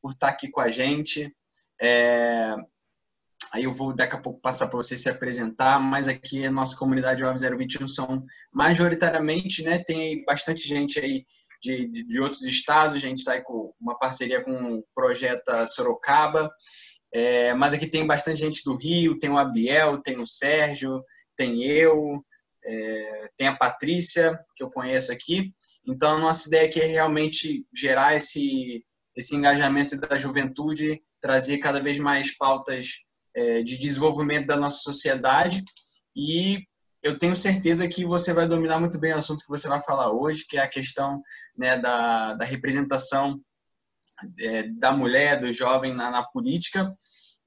por estar aqui com a gente. Aí eu vou daqui a pouco passar para você se apresentar, mas aqui a nossa comunidade Jovem 021 são majoritariamente, né, tem bastante gente aí de outros estados, a gente está aí com uma parceria com o Projeto Sorocaba, mas aqui tem bastante gente do Rio, tem o Abiel, tem o Sérgio, tem eu, tem a Patrícia, que eu conheço aqui. Então, a nossa ideia aqui é realmente gerar esse engajamento da juventude, trazer cada vez mais pautas de desenvolvimento da nossa sociedade, e eu tenho certeza que você vai dominar muito bem o assunto que você vai falar hoje, que é a questão, né, da representação da mulher, do jovem na política.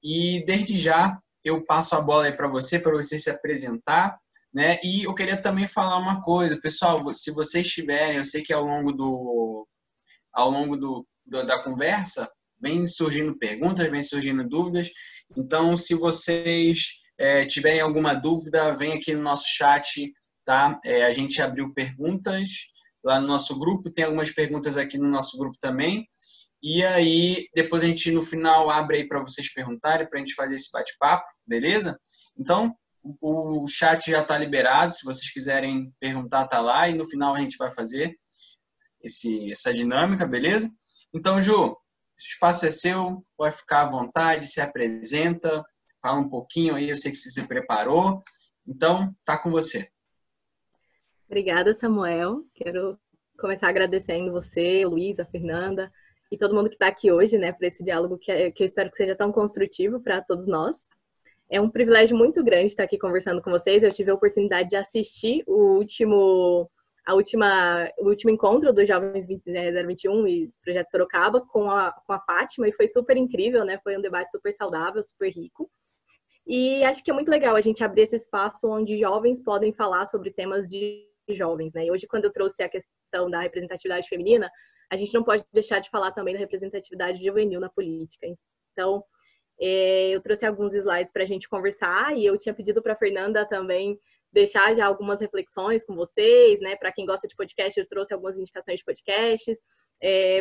E desde já eu passo a bola aí para você se apresentar, né? E eu queria também falar uma coisa, pessoal, se vocês tiverem, eu sei que ao longo da conversa vem surgindo perguntas, vem surgindo dúvidas. Então, se vocês tiverem alguma dúvida, vem aqui no nosso chat, tá? A gente abriu perguntas lá no nosso grupo, tem algumas perguntas aqui no nosso grupo também. E aí, depois a gente, no final, abre aí para vocês perguntarem, para a gente fazer esse bate-papo, beleza? Então, o chat já está liberado, se vocês quiserem perguntar, tá lá, e no final a gente vai fazer essa dinâmica, beleza? Então, Ju, o espaço é seu, pode ficar à vontade, se apresenta, fala um pouquinho aí, eu sei que você se preparou, então, tá com você. Obrigada, Samuel. Quero começar agradecendo você, Luiz, a Fernanda e todo mundo que está aqui hoje, né, para esse diálogo que eu espero que seja tão construtivo para todos nós. É um privilégio muito grande estar aqui conversando com vocês. Eu tive a oportunidade de assistir o último encontro dos Jovens 021 e Projeto Sorocaba com a Fátima, e foi super incrível, né? Foi um debate super saudável, super rico. E acho que é muito legal a gente abrir esse espaço onde jovens podem falar sobre temas de jovens, né? E hoje, quando eu trouxe a questão da representatividade feminina, a gente não pode deixar de falar também da representatividade juvenil na política. Então, eu trouxe alguns slides para a gente conversar, e eu tinha pedido para a Fernanda também deixar já algumas reflexões com vocês, né? Para quem gosta de podcast, eu trouxe algumas indicações de podcasts,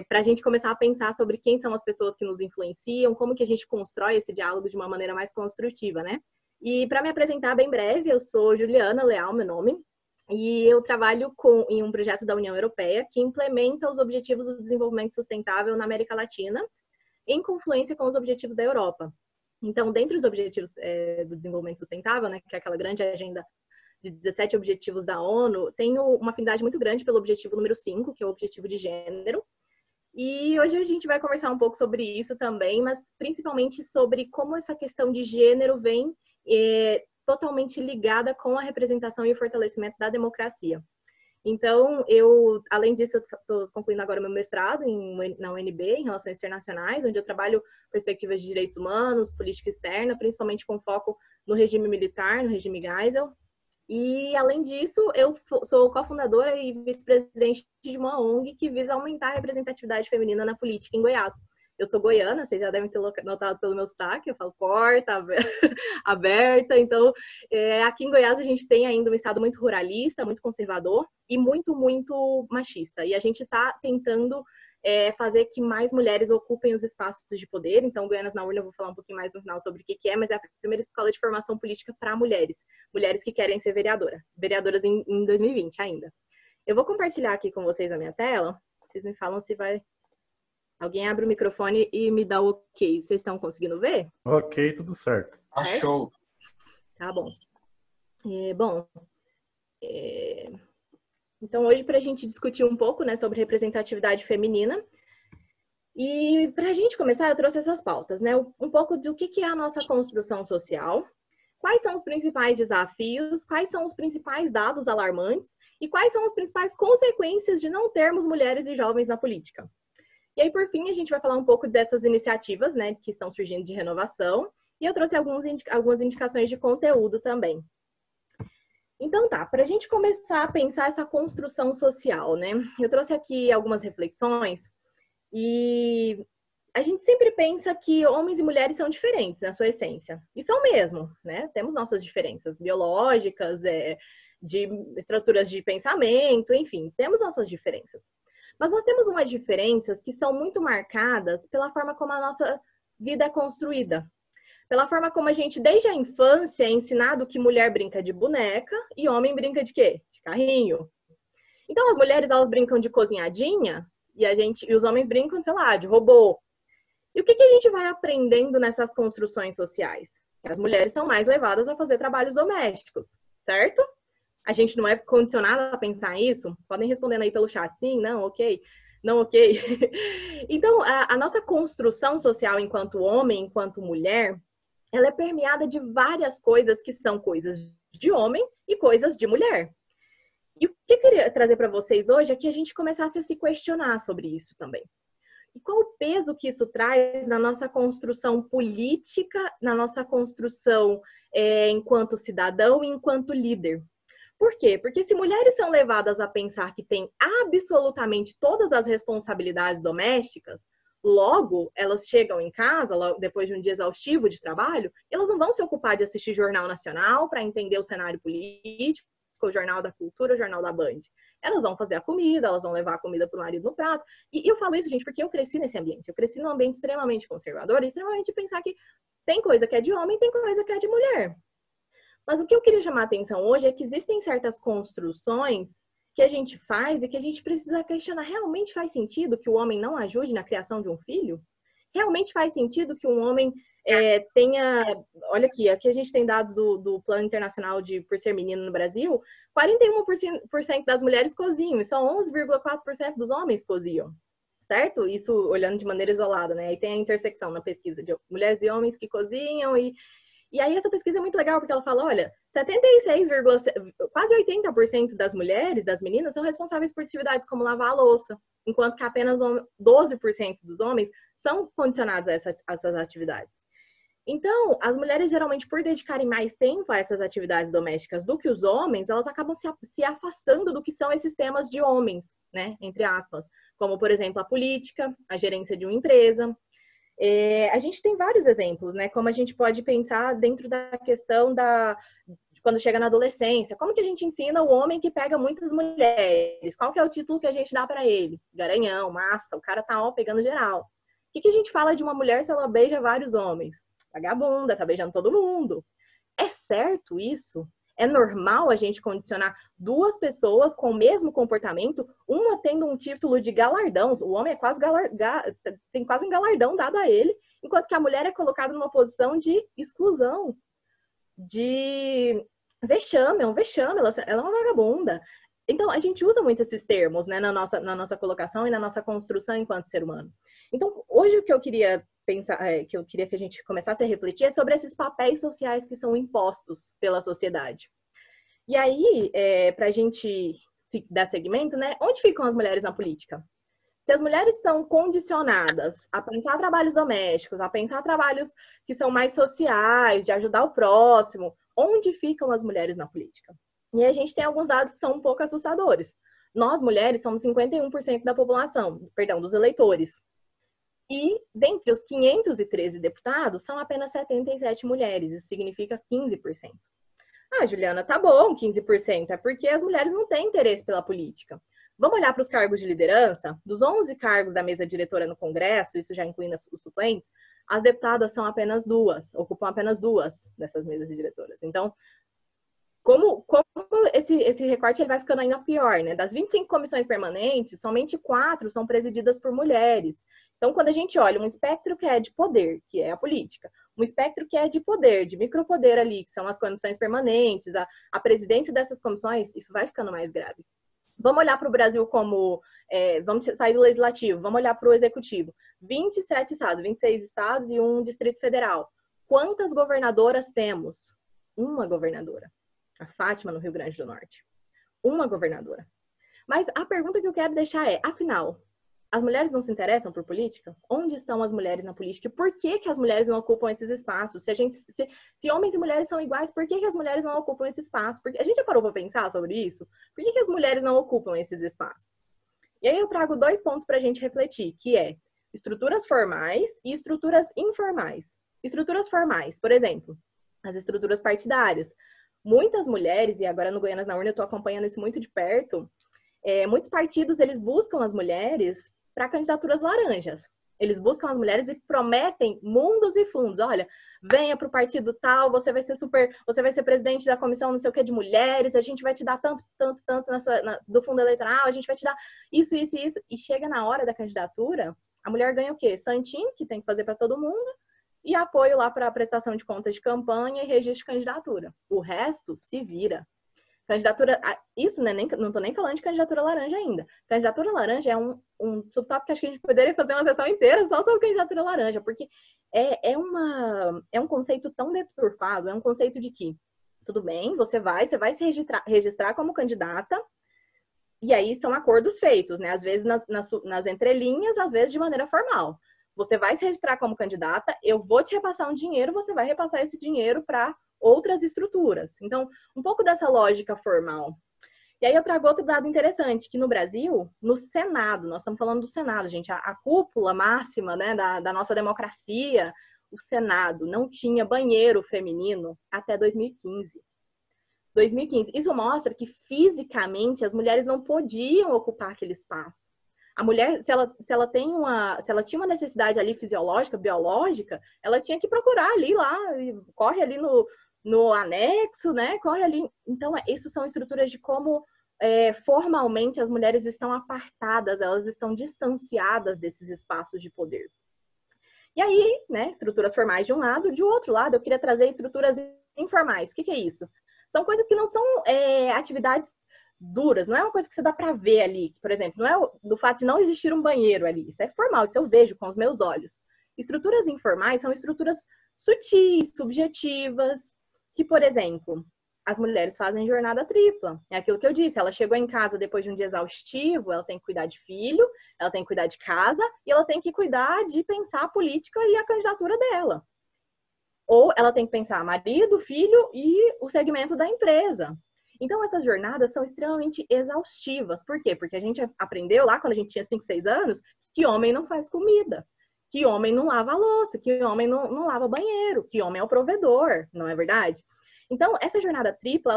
para a gente começar a pensar sobre quem são as pessoas que nos influenciam, como que a gente constrói esse diálogo de uma maneira mais construtiva, né? E para me apresentar bem breve, eu sou Juliana Leal, meu nome, e eu trabalho em um projeto da União Europeia que implementa os Objetivos do Desenvolvimento Sustentável na América Latina, em confluência com os objetivos da Europa. Então, dentre os objetivos do desenvolvimento sustentável, né, que é aquela grande agenda de 17 objetivos da ONU, tenho uma afinidade muito grande pelo objetivo número 5, que é o objetivo de gênero. E hoje a gente vai conversar um pouco sobre isso também, mas principalmente sobre como essa questão de gênero vem totalmente ligada com a representação e o fortalecimento da democracia. Então, além disso, eu estou concluindo agora meu mestrado na UNB, em Relações Internacionais, onde eu trabalho perspectivas de direitos humanos, política externa, principalmente com foco no regime militar, no regime Geisel. E, além disso, eu sou cofundadora e vice-presidente de uma ONG que visa aumentar a representatividade feminina na política em Goiás. Eu sou goiana, vocês já devem ter notado pelo meu sotaque, eu falo porta, aberta. Então, aqui em Goiás a gente tem ainda um estado muito ruralista, muito conservador e muito, muito machista. E a gente está tentando fazer que mais mulheres ocupem os espaços de poder. Então, Goianas na Urna, eu vou falar um pouquinho mais no final sobre o que é, mas é a primeira escola de formação política para mulheres. Mulheres que querem ser vereadoras em 2020 ainda. Eu vou compartilhar aqui com vocês a minha tela. Vocês me falam se vai... Alguém abre o microfone e me dá o ok. Vocês estão conseguindo ver? Ok, tudo certo. Show. Tá bom. Então, hoje, para a gente discutir um pouco, né, sobre representatividade feminina, e para a gente começar, eu trouxe essas pautas, né? Um pouco do que é a nossa construção social, quais são os principais desafios, quais são os principais dados alarmantes e quais são as principais consequências de não termos mulheres e jovens na política. E aí, por fim, a gente vai falar um pouco dessas iniciativas, né, que estão surgindo de renovação, e eu trouxe algumas indicações de conteúdo também. Então tá, para a gente começar a pensar essa construção social, né, eu trouxe aqui algumas reflexões, e a gente sempre pensa que homens e mulheres são diferentes na sua essência, e são mesmo, né, temos nossas diferenças biológicas, de estruturas de pensamento, enfim, temos nossas diferenças. Mas nós temos umas diferenças que são muito marcadas pela forma como a nossa vida é construída. Pela forma como a gente, desde a infância, é ensinado que mulher brinca de boneca e homem brinca de quê? De carrinho. Então, as mulheres, elas brincam de cozinhadinha e os homens brincam, sei lá, de robô. E o que a gente vai aprendendo nessas construções sociais? Que as mulheres são mais levadas a fazer trabalhos domésticos, certo? A gente não é condicionado a pensar isso? Podem respondendo aí pelo chat, sim, não, ok, não, ok. Então, a nossa construção social enquanto homem, enquanto mulher, ela é permeada de várias coisas que são coisas de homem e coisas de mulher. E o que eu queria trazer para vocês hoje é que a gente começasse a se questionar sobre isso também. E qual o peso que isso traz na nossa construção política, na nossa construção enquanto cidadão e enquanto líder? Por quê? Porque se mulheres são levadas a pensar que têm absolutamente todas as responsabilidades domésticas, logo elas chegam em casa, depois de um dia exaustivo de trabalho, elas não vão se ocupar de assistir Jornal Nacional para entender o cenário político, o Jornal da Cultura, o Jornal da Band. Elas vão fazer a comida, elas vão levar a comida para o marido no prato. E eu falo isso, gente, porque eu cresci nesse ambiente. Eu cresci num ambiente extremamente conservador e extremamente pensar que tem coisa que é de homem, tem coisa que é de mulher. Mas o que eu queria chamar a atenção hoje é que existem certas construções que a gente faz e que a gente precisa questionar. Realmente faz sentido que o homem não ajude na criação de um filho? Realmente faz sentido que um homem tenha... Olha aqui a gente tem dados do Plano Internacional por Ser Menino no Brasil. 41% das mulheres cozinham e só 11,4% dos homens cozinham. Certo? Isso olhando de maneira isolada, né? Aí tem a intersecção na pesquisa de mulheres e homens que cozinham e aí essa pesquisa é muito legal, porque ela fala, olha, 76, quase 80% das mulheres, das meninas, são responsáveis por atividades como lavar a louça, enquanto que apenas 12% dos homens são condicionados a essas atividades. Então, as mulheres, geralmente, por dedicarem mais tempo a essas atividades domésticas do que os homens, elas acabam se afastando do que são esses temas de homens, né, entre aspas, como, por exemplo, a política, a gerência de uma empresa. A gente tem vários exemplos, né? Como a gente pode pensar dentro da questão quando chega na adolescência, como que a gente ensina o homem que pega muitas mulheres? Qual que é o título que a gente dá para ele? Garanhão, massa, o cara tá pegando geral. O que a gente fala de uma mulher se ela beija vários homens? Vagabunda, tá beijando todo mundo. É certo isso? É normal a gente condicionar duas pessoas com o mesmo comportamento, uma tendo um título de galardão, o homem é quase tem quase um galardão dado a ele, enquanto que a mulher é colocada numa posição de exclusão, de vexame, é um vexame, ela é uma vagabunda. Então, a gente usa muito esses termos, né, na nossa colocação e na nossa construção enquanto ser humano. Então, hoje o que eu queria pensar, que eu queria que a gente começasse a refletir é sobre esses papéis sociais que são impostos pela sociedade. E aí, para a gente dar segmento, né, onde ficam as mulheres na política? Se as mulheres estão condicionadas a pensar trabalhos domésticos, a pensar trabalhos que são mais sociais, de ajudar o próximo, onde ficam as mulheres na política? E a gente tem alguns dados que são um pouco assustadores. Nós, mulheres, somos 51% da população, perdão, dos eleitores. E, dentre os 513 deputados, são apenas 77 mulheres. Isso significa 15%. Ah, Juliana, tá bom, 15%. É porque as mulheres não têm interesse pela política. Vamos olhar para os cargos de liderança? Dos 11 cargos da mesa diretora no Congresso, isso já incluindo os suplentes, as deputadas são apenas 2, ocupam apenas 2 dessas mesas diretoras. Então, como esse recorte ele vai ficando ainda pior, né? Das 25 comissões permanentes, somente 4 são presididas por mulheres. Então, quando a gente olha um espectro que é de poder, que é a política, um espectro que é de poder, de micropoder ali, que são as comissões permanentes, a presidência dessas comissões, isso vai ficando mais grave. Vamos olhar para o Brasil como... vamos sair do legislativo, vamos olhar para o executivo. 27 estados, 26 estados e um Distrito Federal. Quantas governadoras temos? Uma governadora. A Fátima, no Rio Grande do Norte. Uma governadora. Mas a pergunta que eu quero deixar é, afinal, as mulheres não se interessam por política? Onde estão as mulheres na política? E por que as mulheres não ocupam esses espaços? Se homens e mulheres são iguais, por que as mulheres não ocupam esse espaço? Porque a gente já parou para pensar sobre isso? Por que as mulheres não ocupam esses espaços? E aí eu trago 2 pontos para a gente refletir, que é estruturas formais e estruturas informais. Estruturas formais, por exemplo, as estruturas partidárias. Muitas mulheres, e agora no Goianas na Urna eu estou acompanhando isso muito de perto, muitos partidos, eles buscam as mulheres para candidaturas laranjas. Eles buscam as mulheres e prometem mundos e fundos. Olha, venha para o partido tal, você vai ser presidente da comissão não sei o que de mulheres, a gente vai te dar tanto do fundo eleitoral, a gente vai te dar isso. E chega na hora da candidatura, a mulher ganha o quê? Santinho, que tem que fazer para todo mundo, e apoio lá para a prestação de contas de campanha e registro de candidatura. O resto se vira. Candidatura, isso, né, não tô nem falando de candidatura laranja ainda. Candidatura laranja é um subtópico que acho que a gente poderia fazer uma sessão inteira só sobre candidatura laranja, porque é um conceito tão deturpado, é um conceito de que, tudo bem, você vai se registrar como candidata, e aí são acordos feitos, né, às vezes nas entrelinhas, às vezes de maneira formal. Você vai se registrar como candidata, eu vou te repassar um dinheiro, você vai repassar esse dinheiro para outras estruturas. Então, um pouco dessa lógica formal. E aí eu trago outro dado interessante, que no Brasil, no Senado, nós estamos falando do Senado, gente, a cúpula máxima, né, da nossa democracia, o Senado não tinha banheiro feminino até 2015. 2015. Isso mostra que fisicamente as mulheres não podiam ocupar aquele espaço. A mulher, se ela tinha uma necessidade ali fisiológica, biológica, ela tinha que procurar ali lá, corre ali no anexo, né? Corre ali. Então, isso são estruturas de como formalmente as mulheres estão apartadas, elas estão distanciadas desses espaços de poder. E aí, né, estruturas formais de um lado, de outro lado, eu queria trazer estruturas informais. O que é isso? São coisas que não são atividades duras, não é uma coisa que você dá para ver ali, por exemplo, não é do fato de não existir um banheiro ali, isso é formal, isso eu vejo com os meus olhos. Estruturas informais são estruturas sutis, subjetivas, que, por exemplo, as mulheres fazem jornada tripla. É aquilo que eu disse, ela chegou em casa depois de um dia exaustivo, ela tem que cuidar de filho, ela tem que cuidar de casa e ela tem que cuidar de pensar a política e a candidatura dela. Ou ela tem que pensar marido, filho e o segmento da empresa. Então, essas jornadas são extremamente exaustivas. Por quê? Porque a gente aprendeu lá, quando a gente tinha 5, 6 anos, que homem não faz comida, que homem não lava a louça, que homem não lava banheiro, que homem é o provedor, não é verdade? Então, essa jornada tripla,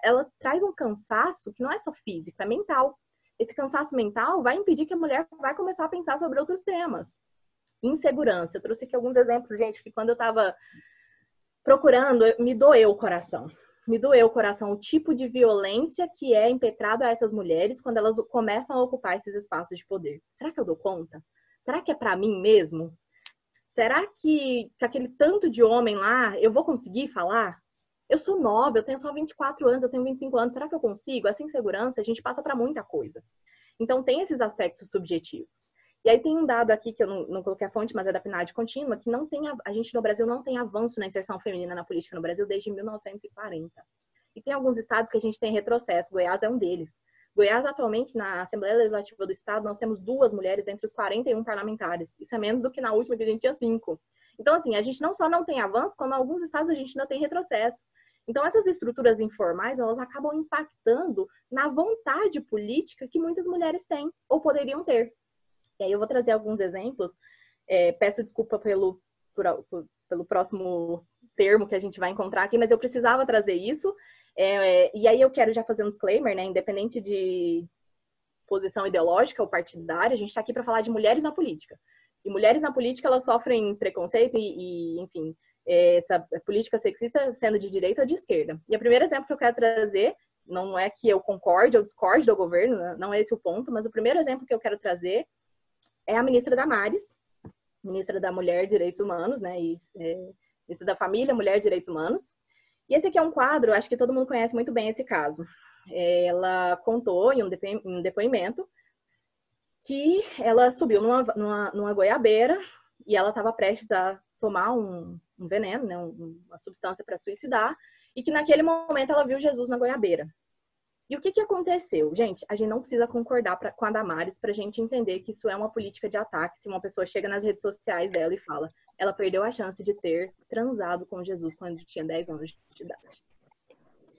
ela traz um cansaço que não é só físico, é mental. Esse cansaço mental vai impedir que a mulher vai começar a pensar sobre outros temas. Insegurança. Eu trouxe aqui alguns exemplos, gente, que quando eu estava procurando, me doeu o coração. Me doeu o coração o tipo de violência que é impetrado a essas mulheres quando elas começam a ocupar esses espaços de poder. Será que eu dou conta? Será que é para mim mesmo? Será que aquele tanto de homem lá, eu vou conseguir falar? Eu sou nova, eu tenho só 24 anos, eu tenho 25 anos, será que eu consigo? Essa insegurança, a gente passa para muita coisa. Então, tem esses aspectos subjetivos. E aí tem um dado aqui, que eu não coloquei a fonte, mas é da PNAD contínua, que não tem a gente no Brasil não tem avanço na inserção feminina na política no Brasil desde 1940. E tem alguns estados que a gente tem retrocesso, Goiás é um deles. Goiás, atualmente, na Assembleia Legislativa do Estado, nós temos 2 mulheres dentre os 41 parlamentares. Isso é menos do que na última, que a gente tinha 5. Então, assim, a gente não só não tem avanço, como em alguns estados a gente ainda tem retrocesso. Então, essas estruturas informais, elas acabam impactando na vontade política que muitas mulheres têm, ou poderiam ter. E aí eu vou trazer alguns exemplos. Peço desculpa pelo próximo termo que a gente vai encontrar aqui, mas eu precisava trazer isso. E aí eu quero já fazer um disclaimer, né? Independente de posição ideológica ou partidária, a gente está aqui para falar de mulheres na política. E mulheres na política, elas sofrem preconceito enfim, essa política sexista sendo de direita ou de esquerda. E o primeiro exemplo que eu quero trazer, não é que eu concorde ou discorde do governo, não é esse o ponto, mas o primeiro exemplo que eu quero trazer é a ministra Damares, ministra da Mulher e Direitos Humanos, né? E ministra da Família, Mulher e Direitos Humanos. E esse aqui é um quadro, acho que todo mundo conhece muito bem esse caso. Ela contou em um depoimento que ela subiu numa goiabeira e ela estava prestes a tomar um veneno, né? Uma substância para suicidar, e que naquele momento ela viu Jesus na goiabeira. E o que aconteceu? Gente, a gente não precisa concordar com a Damares para a gente entender que isso é uma política de ataque. Se uma pessoa chega nas redes sociais dela e fala, ela perdeu a chance de ter transado com Jesus quando tinha 10 anos de idade.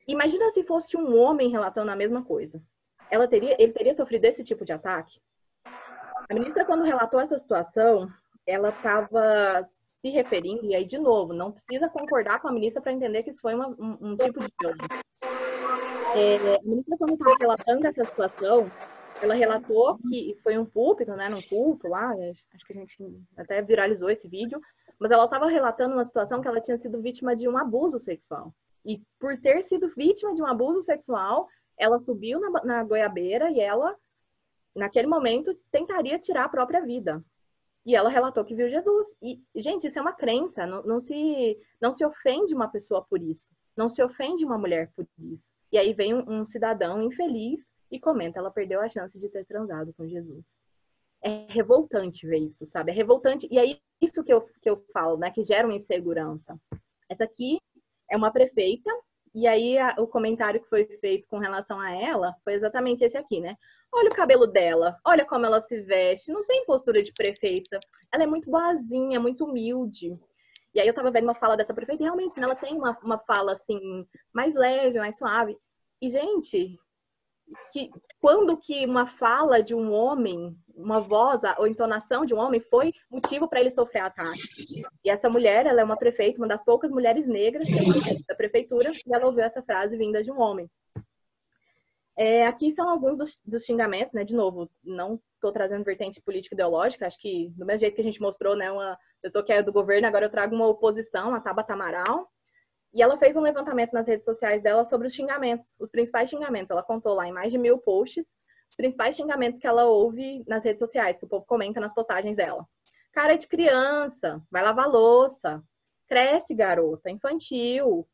Imagina se fosse um homem relatando a mesma coisa. Ele teria sofrido esse tipo de ataque? A ministra, quando relatou essa situação, ela estava se referindo, e aí, de novo, não precisa concordar com a ministra para entender que isso foi um tipo de violência. A ministra, quando estava relatando essa situação, ela relatou que isso foi um púlpito, né, num culto lá, acho que a gente até viralizou esse vídeo, mas ela estava relatando uma situação que ela tinha sido vítima de um abuso sexual. E por ter sido vítima de um abuso sexual, ela subiu na goiabeira e ela, naquele momento, tentaria tirar a própria vida. E ela relatou que viu Jesus. E, gente, isso é uma crença. Não se ofende uma pessoa por isso. Não se ofende uma mulher por isso. E aí vem um cidadão infeliz e comenta, ela perdeu a chance de ter transado com Jesus. É revoltante ver isso, sabe? É revoltante. E aí, isso que eu falo, né? Que gera uma insegurança. Essa aqui é uma prefeita. E aí, o comentário que foi feito com relação a ela foi exatamente esse aqui, né? Olha o cabelo dela, olha como ela se veste, não tem postura de prefeita. Ela é muito boazinha, muito humilde. E aí eu tava vendo uma fala dessa prefeita e realmente, né, ela tem uma fala, assim, mais leve, mais suave. E, gente, quando que uma fala de um homem, uma voz ou entonação de um homem foi motivo para ele sofrer ataque? E essa mulher, ela é uma prefeita, uma das poucas mulheres negras da prefeitura, e ela ouviu essa frase vinda de um homem. Aqui são alguns dos xingamentos, né? De novo, não estou trazendo vertente política ideológica, acho que do mesmo jeito que a gente mostrou, né? Uma pessoa que é do governo, agora eu trago uma oposição, a Tabata Amaral. E ela fez um levantamento nas redes sociais dela sobre os xingamentos, os principais xingamentos. Ela contou lá em mais de 1000 posts os principais xingamentos que ela ouve nas redes sociais, que o povo comenta nas postagens dela. Cara de criança, vai lavar louça, cresce garota, infantil,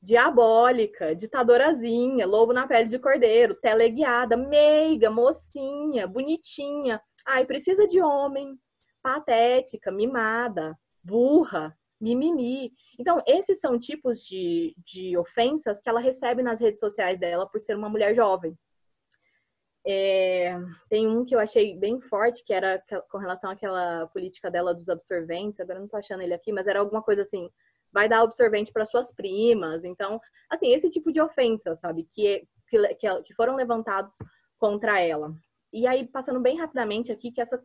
diabólica, ditadorazinha, lobo na pele de cordeiro, teleguiada, meiga, mocinha, bonitinha, ai, precisa de homem, patética, mimada, burra, mimimi. Então, esses são tipos de ofensas que ela recebe nas redes sociais dela por ser uma mulher jovem. Tem um que eu achei bem forte, que era com relação àquela política dela dos absorventes, agora eu não tô achando ele aqui, mas era alguma coisa assim, vai dar absorvente para suas primas. Então, assim, esse tipo de ofensa, sabe, que foram levantados contra ela. E aí, passando bem rapidamente aqui, que essa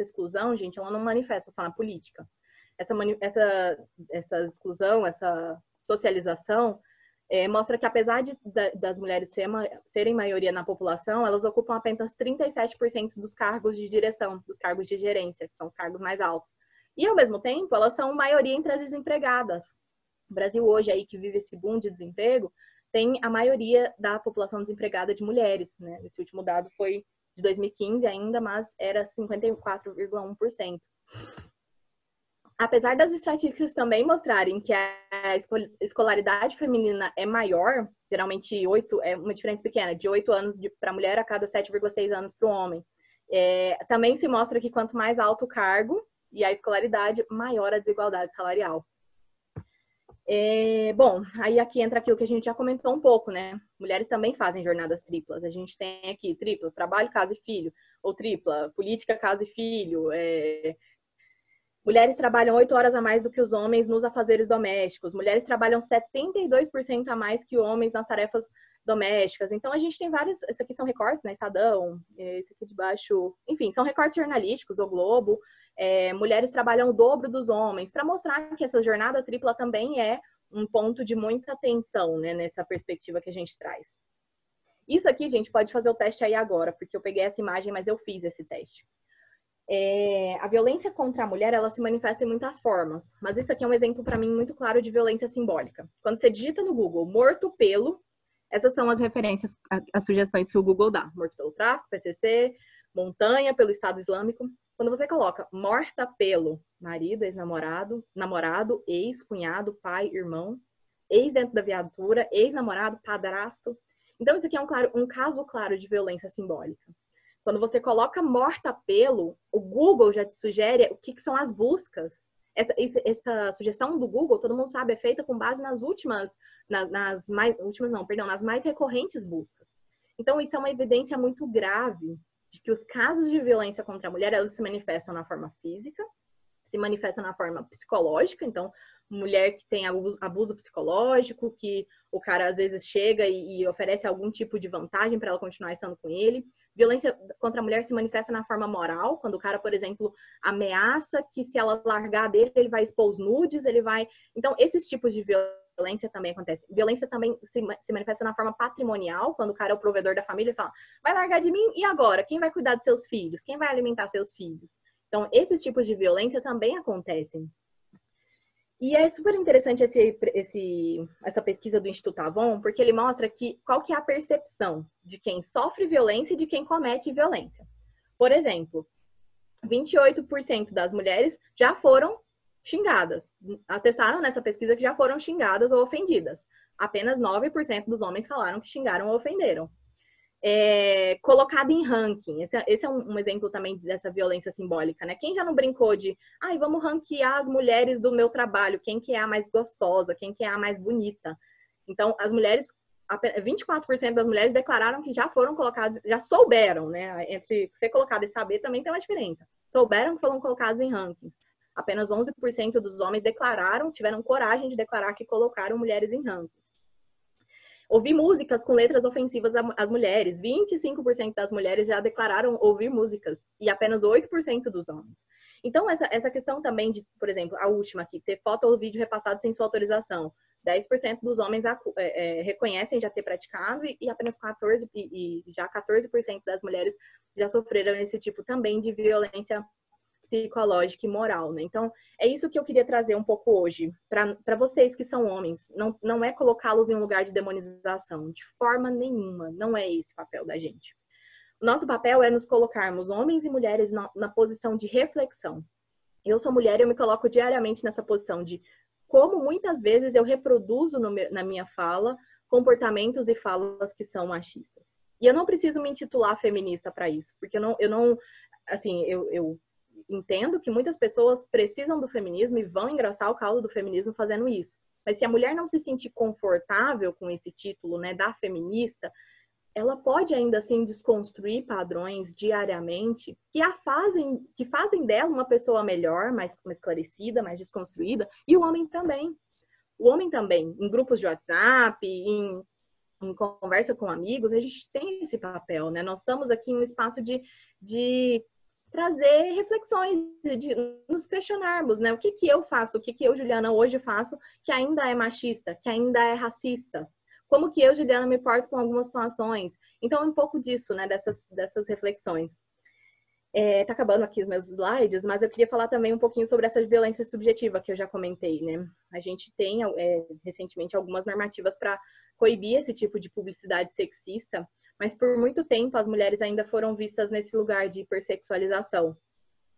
exclusão, gente, ela não manifesta só na política. Essa exclusão, essa socialização, mostra que apesar das mulheres serem maioria na população, elas ocupam apenas 37% dos cargos de direção, dos cargos de gerência, que são os cargos mais altos. E, ao mesmo tempo, elas são maioria entre as desempregadas. O Brasil hoje, aí, que vive esse boom de desemprego, tem a maioria da população desempregada de mulheres, né? Esse último dado foi de 2015 ainda, mas era 54,1%. Apesar das estatísticas também mostrarem que a escolaridade feminina é maior, geralmente é uma diferença pequena, de 8 anos para a mulher a cada 7,6 anos para o homem, também se mostra que quanto mais alto o cargo e a escolaridade, maior a desigualdade salarial. Bom, aí aqui entra aquilo que a gente já comentou um pouco, né? Mulheres também fazem jornadas triplas. A gente tem aqui tripla, trabalho, casa e filho, ou tripla, política, casa e filho. Mulheres trabalham 8 horas a mais do que os homens nos afazeres domésticos. Mulheres trabalham 72% a mais que homens nas tarefas domésticas. Então, a gente tem vários... Esse aqui são recortes, né? Estadão, esse aqui de baixo... Enfim, são recortes jornalísticos, o Globo. Mulheres trabalham o dobro dos homens, para mostrar que essa jornada tripla também é um ponto de muita atenção, né? Nessa perspectiva que a gente traz. Isso aqui, gente, pode fazer o teste aí agora, porque eu peguei essa imagem, mas eu fiz esse teste. A violência contra a mulher, ela se manifesta em muitas formas, mas isso aqui é um exemplo para mim muito claro de violência simbólica. Quando você digita no Google morto pelo, essas são as referências, as sugestões que o Google dá. Morto pelo tráfico, PCC, montanha pelo Estado Islâmico. Quando você coloca morta pelo marido, ex-namorado, namorado, ex, cunhado, pai, irmão, ex dentro da viatura, ex-namorado, padrasto. Então isso aqui é um caso claro de violência simbólica. Quando você coloca morta pelo, o Google já te sugere o que são as buscas. Essa sugestão do Google, todo mundo sabe, é feita com base nas nas mais recorrentes buscas. Então, isso é uma evidência muito grave de que os casos de violência contra a mulher, elas se manifestam na forma física, se manifestam na forma psicológica. Então, mulher que tem abuso psicológico, que o cara às vezes chega e oferece algum tipo de vantagem para ela continuar estando com ele. Violência contra a mulher se manifesta na forma moral, quando o cara, por exemplo, ameaça que se ela largar dele, ele vai expor os nudes, ele vai... Então, esses tipos de violência também acontece. Violência também se manifesta na forma patrimonial, quando o cara é o provedor da família e fala, vai largar de mim, e agora? Quem vai cuidar de seus filhos? Quem vai alimentar seus filhos? Então, esses tipos de violência também acontecem. E é super interessante essa pesquisa do Instituto Avon, porque ele mostra qual que é a percepção de quem sofre violência e de quem comete violência. Por exemplo, 28% das mulheres já foram xingadas. Atestaram nessa pesquisa que já foram xingadas ou ofendidas. Apenas 9% dos homens falaram que xingaram ou ofenderam. Colocada em ranking. Esse é um exemplo também dessa violência simbólica, né? Quem já não brincou de, vamos ranquear as mulheres do meu trabalho, quem que é a mais gostosa, quem que é a mais bonita. Então, as mulheres, 24% das mulheres declararam que já foram colocadas, já souberam, né? Entre ser colocado e saber também tem uma diferença. Souberam que foram colocados em ranking. Apenas 11% dos homens tiveram coragem de declarar que colocaram mulheres em rankings. Ouvir músicas com letras ofensivas às mulheres. 25% das mulheres já declararam ouvir músicas e apenas 8% dos homens. Então, essa questão também de, por exemplo, a última aqui, ter foto ou vídeo repassado sem sua autorização. 10% dos homens reconhecem já ter praticado e apenas 14% das mulheres já sofreram esse tipo também de violência psicológica e moral, né? Então, é isso que eu queria trazer um pouco hoje, para vocês que são homens. Não é colocá-los em um lugar de demonização, de forma nenhuma. Não é esse o papel da gente. O nosso papel é nos colocarmos, homens e mulheres, na posição de reflexão. Eu sou mulher e eu me coloco diariamente nessa posição de como muitas vezes eu reproduzo na minha fala comportamentos e falas que são machistas. E eu não preciso me intitular feminista para isso, porque eu entendo que muitas pessoas precisam do feminismo e vão engrossar o caldo do feminismo fazendo isso. Mas se a mulher não se sentir confortável com esse título, né, da feminista, ela pode ainda assim desconstruir padrões diariamente que fazem dela uma pessoa melhor, mais esclarecida, mais desconstruída, e o homem também. O homem também, em grupos de WhatsApp, em conversa com amigos, a gente tem esse papel, né? Nós estamos aqui em um espaço de trazer reflexões, de nos questionarmos, né? O que eu faço, o que eu, Juliana, hoje faço que ainda é machista, que ainda é racista? Como que eu, Juliana, me porto com algumas situações? Então, um pouco disso, né? Dessas reflexões. Tá acabando aqui os meus slides, mas eu queria falar também um pouquinho sobre essa violência subjetiva que eu já comentei, né? A gente tem, recentemente, algumas normativas para coibir esse tipo de publicidade sexista, mas por muito tempo as mulheres ainda foram vistas nesse lugar de hipersexualização. O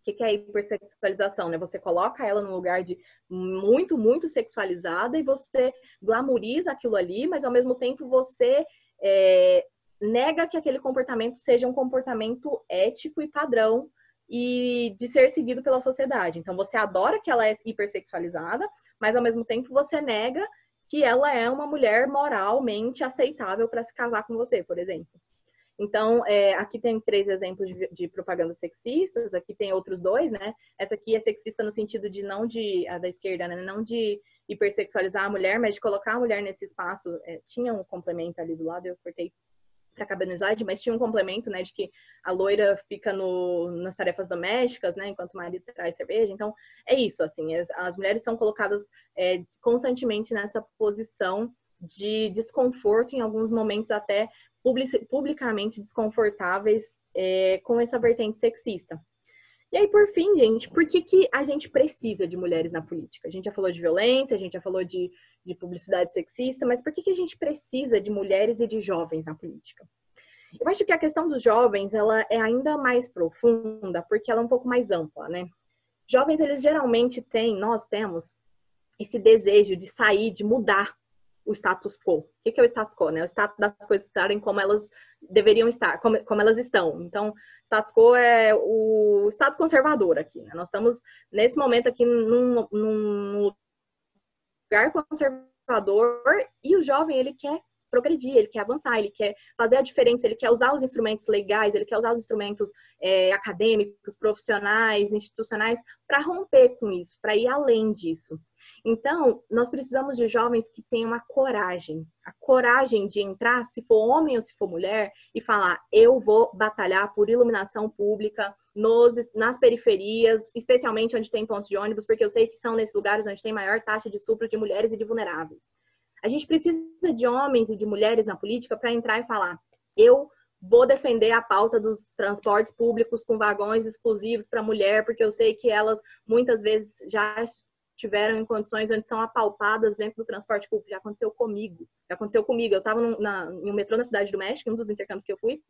que é hipersexualização, né? Você coloca ela num lugar de muito, muito sexualizada e você glamoriza aquilo ali, mas ao mesmo tempo você nega que aquele comportamento seja um comportamento ético e padrão e de ser seguido pela sociedade. Então, você adora que ela é hipersexualizada, mas ao mesmo tempo você nega que ela é uma mulher moralmente aceitável para se casar com você, por exemplo. Então, aqui tem 3 exemplos de propagandas sexistas, aqui tem outros 2, né? Essa aqui é sexista no sentido de a da esquerda, né? Não de hipersexualizar a mulher, mas de colocar a mulher nesse espaço. Tinha um complemento ali do lado, eu cortei para caber no slide, mas tinha um complemento, né, de que a loira fica nas tarefas domésticas, né, enquanto o marido traz cerveja. Então, é isso, assim, as mulheres são colocadas constantemente nessa posição de desconforto, em alguns momentos até publicamente desconfortáveis com essa vertente sexista. E aí, por fim, gente, por que a gente precisa de mulheres na política? A gente já falou de violência, a gente já falou de publicidade sexista, mas por que a gente precisa de mulheres e de jovens na política? Eu acho que a questão dos jovens, ela é ainda mais profunda, porque ela é um pouco mais ampla, né? Jovens, eles geralmente nós temos esse desejo de sair, de mudar o status quo. O que é o status quo, né? O status das coisas estarem como elas deveriam estar, como elas estão. Então, status quo é o estado conservador aqui, né? Nós estamos, nesse momento aqui, num lugar conservador e o jovem, ele quer progredir, ele quer avançar, ele quer fazer a diferença, ele quer usar os instrumentos legais, ele quer usar os instrumentos acadêmicos, profissionais, institucionais, para romper com isso, para ir além disso. Então, nós precisamos de jovens que tenham a coragem de entrar, se for homem ou se for mulher, e falar, eu vou batalhar por iluminação pública nas periferias, especialmente onde tem pontos de ônibus, porque eu sei que são nesses lugares onde tem maior taxa de estupro de mulheres e de vulneráveis. A gente precisa de homens e de mulheres na política para entrar e falar: eu vou defender a pauta dos transportes públicos com vagões exclusivos para mulher, porque eu sei que elas muitas vezes já estiveram em condições onde são apalpadas dentro do transporte público. Já aconteceu comigo. Eu estava em um metrô na Cidade do México, um dos intercâmbios que eu fui,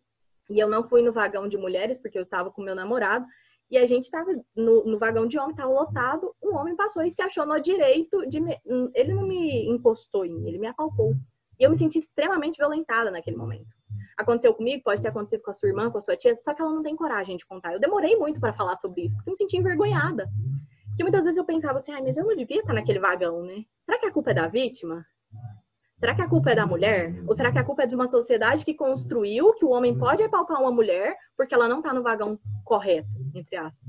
e eu não fui no vagão de mulheres, porque eu estava com meu namorado, e a gente estava no vagão de homem, estava lotado, um homem passou e se achou no direito de... Ele não me encostou em mim, ele me apalpou. E eu me senti extremamente violentada naquele momento. Aconteceu comigo, pode ter acontecido com a sua irmã, com a sua tia, só que ela não tem coragem de contar. Eu demorei muito para falar sobre isso, porque eu me senti envergonhada. Porque muitas vezes eu pensava assim, mas eu não devia estar naquele vagão, né? Será que a culpa é da vítima? Será que a culpa é da mulher? Ou será que a culpa é de uma sociedade que construiu que o homem pode apalpar uma mulher porque ela não está no vagão correto, entre aspas?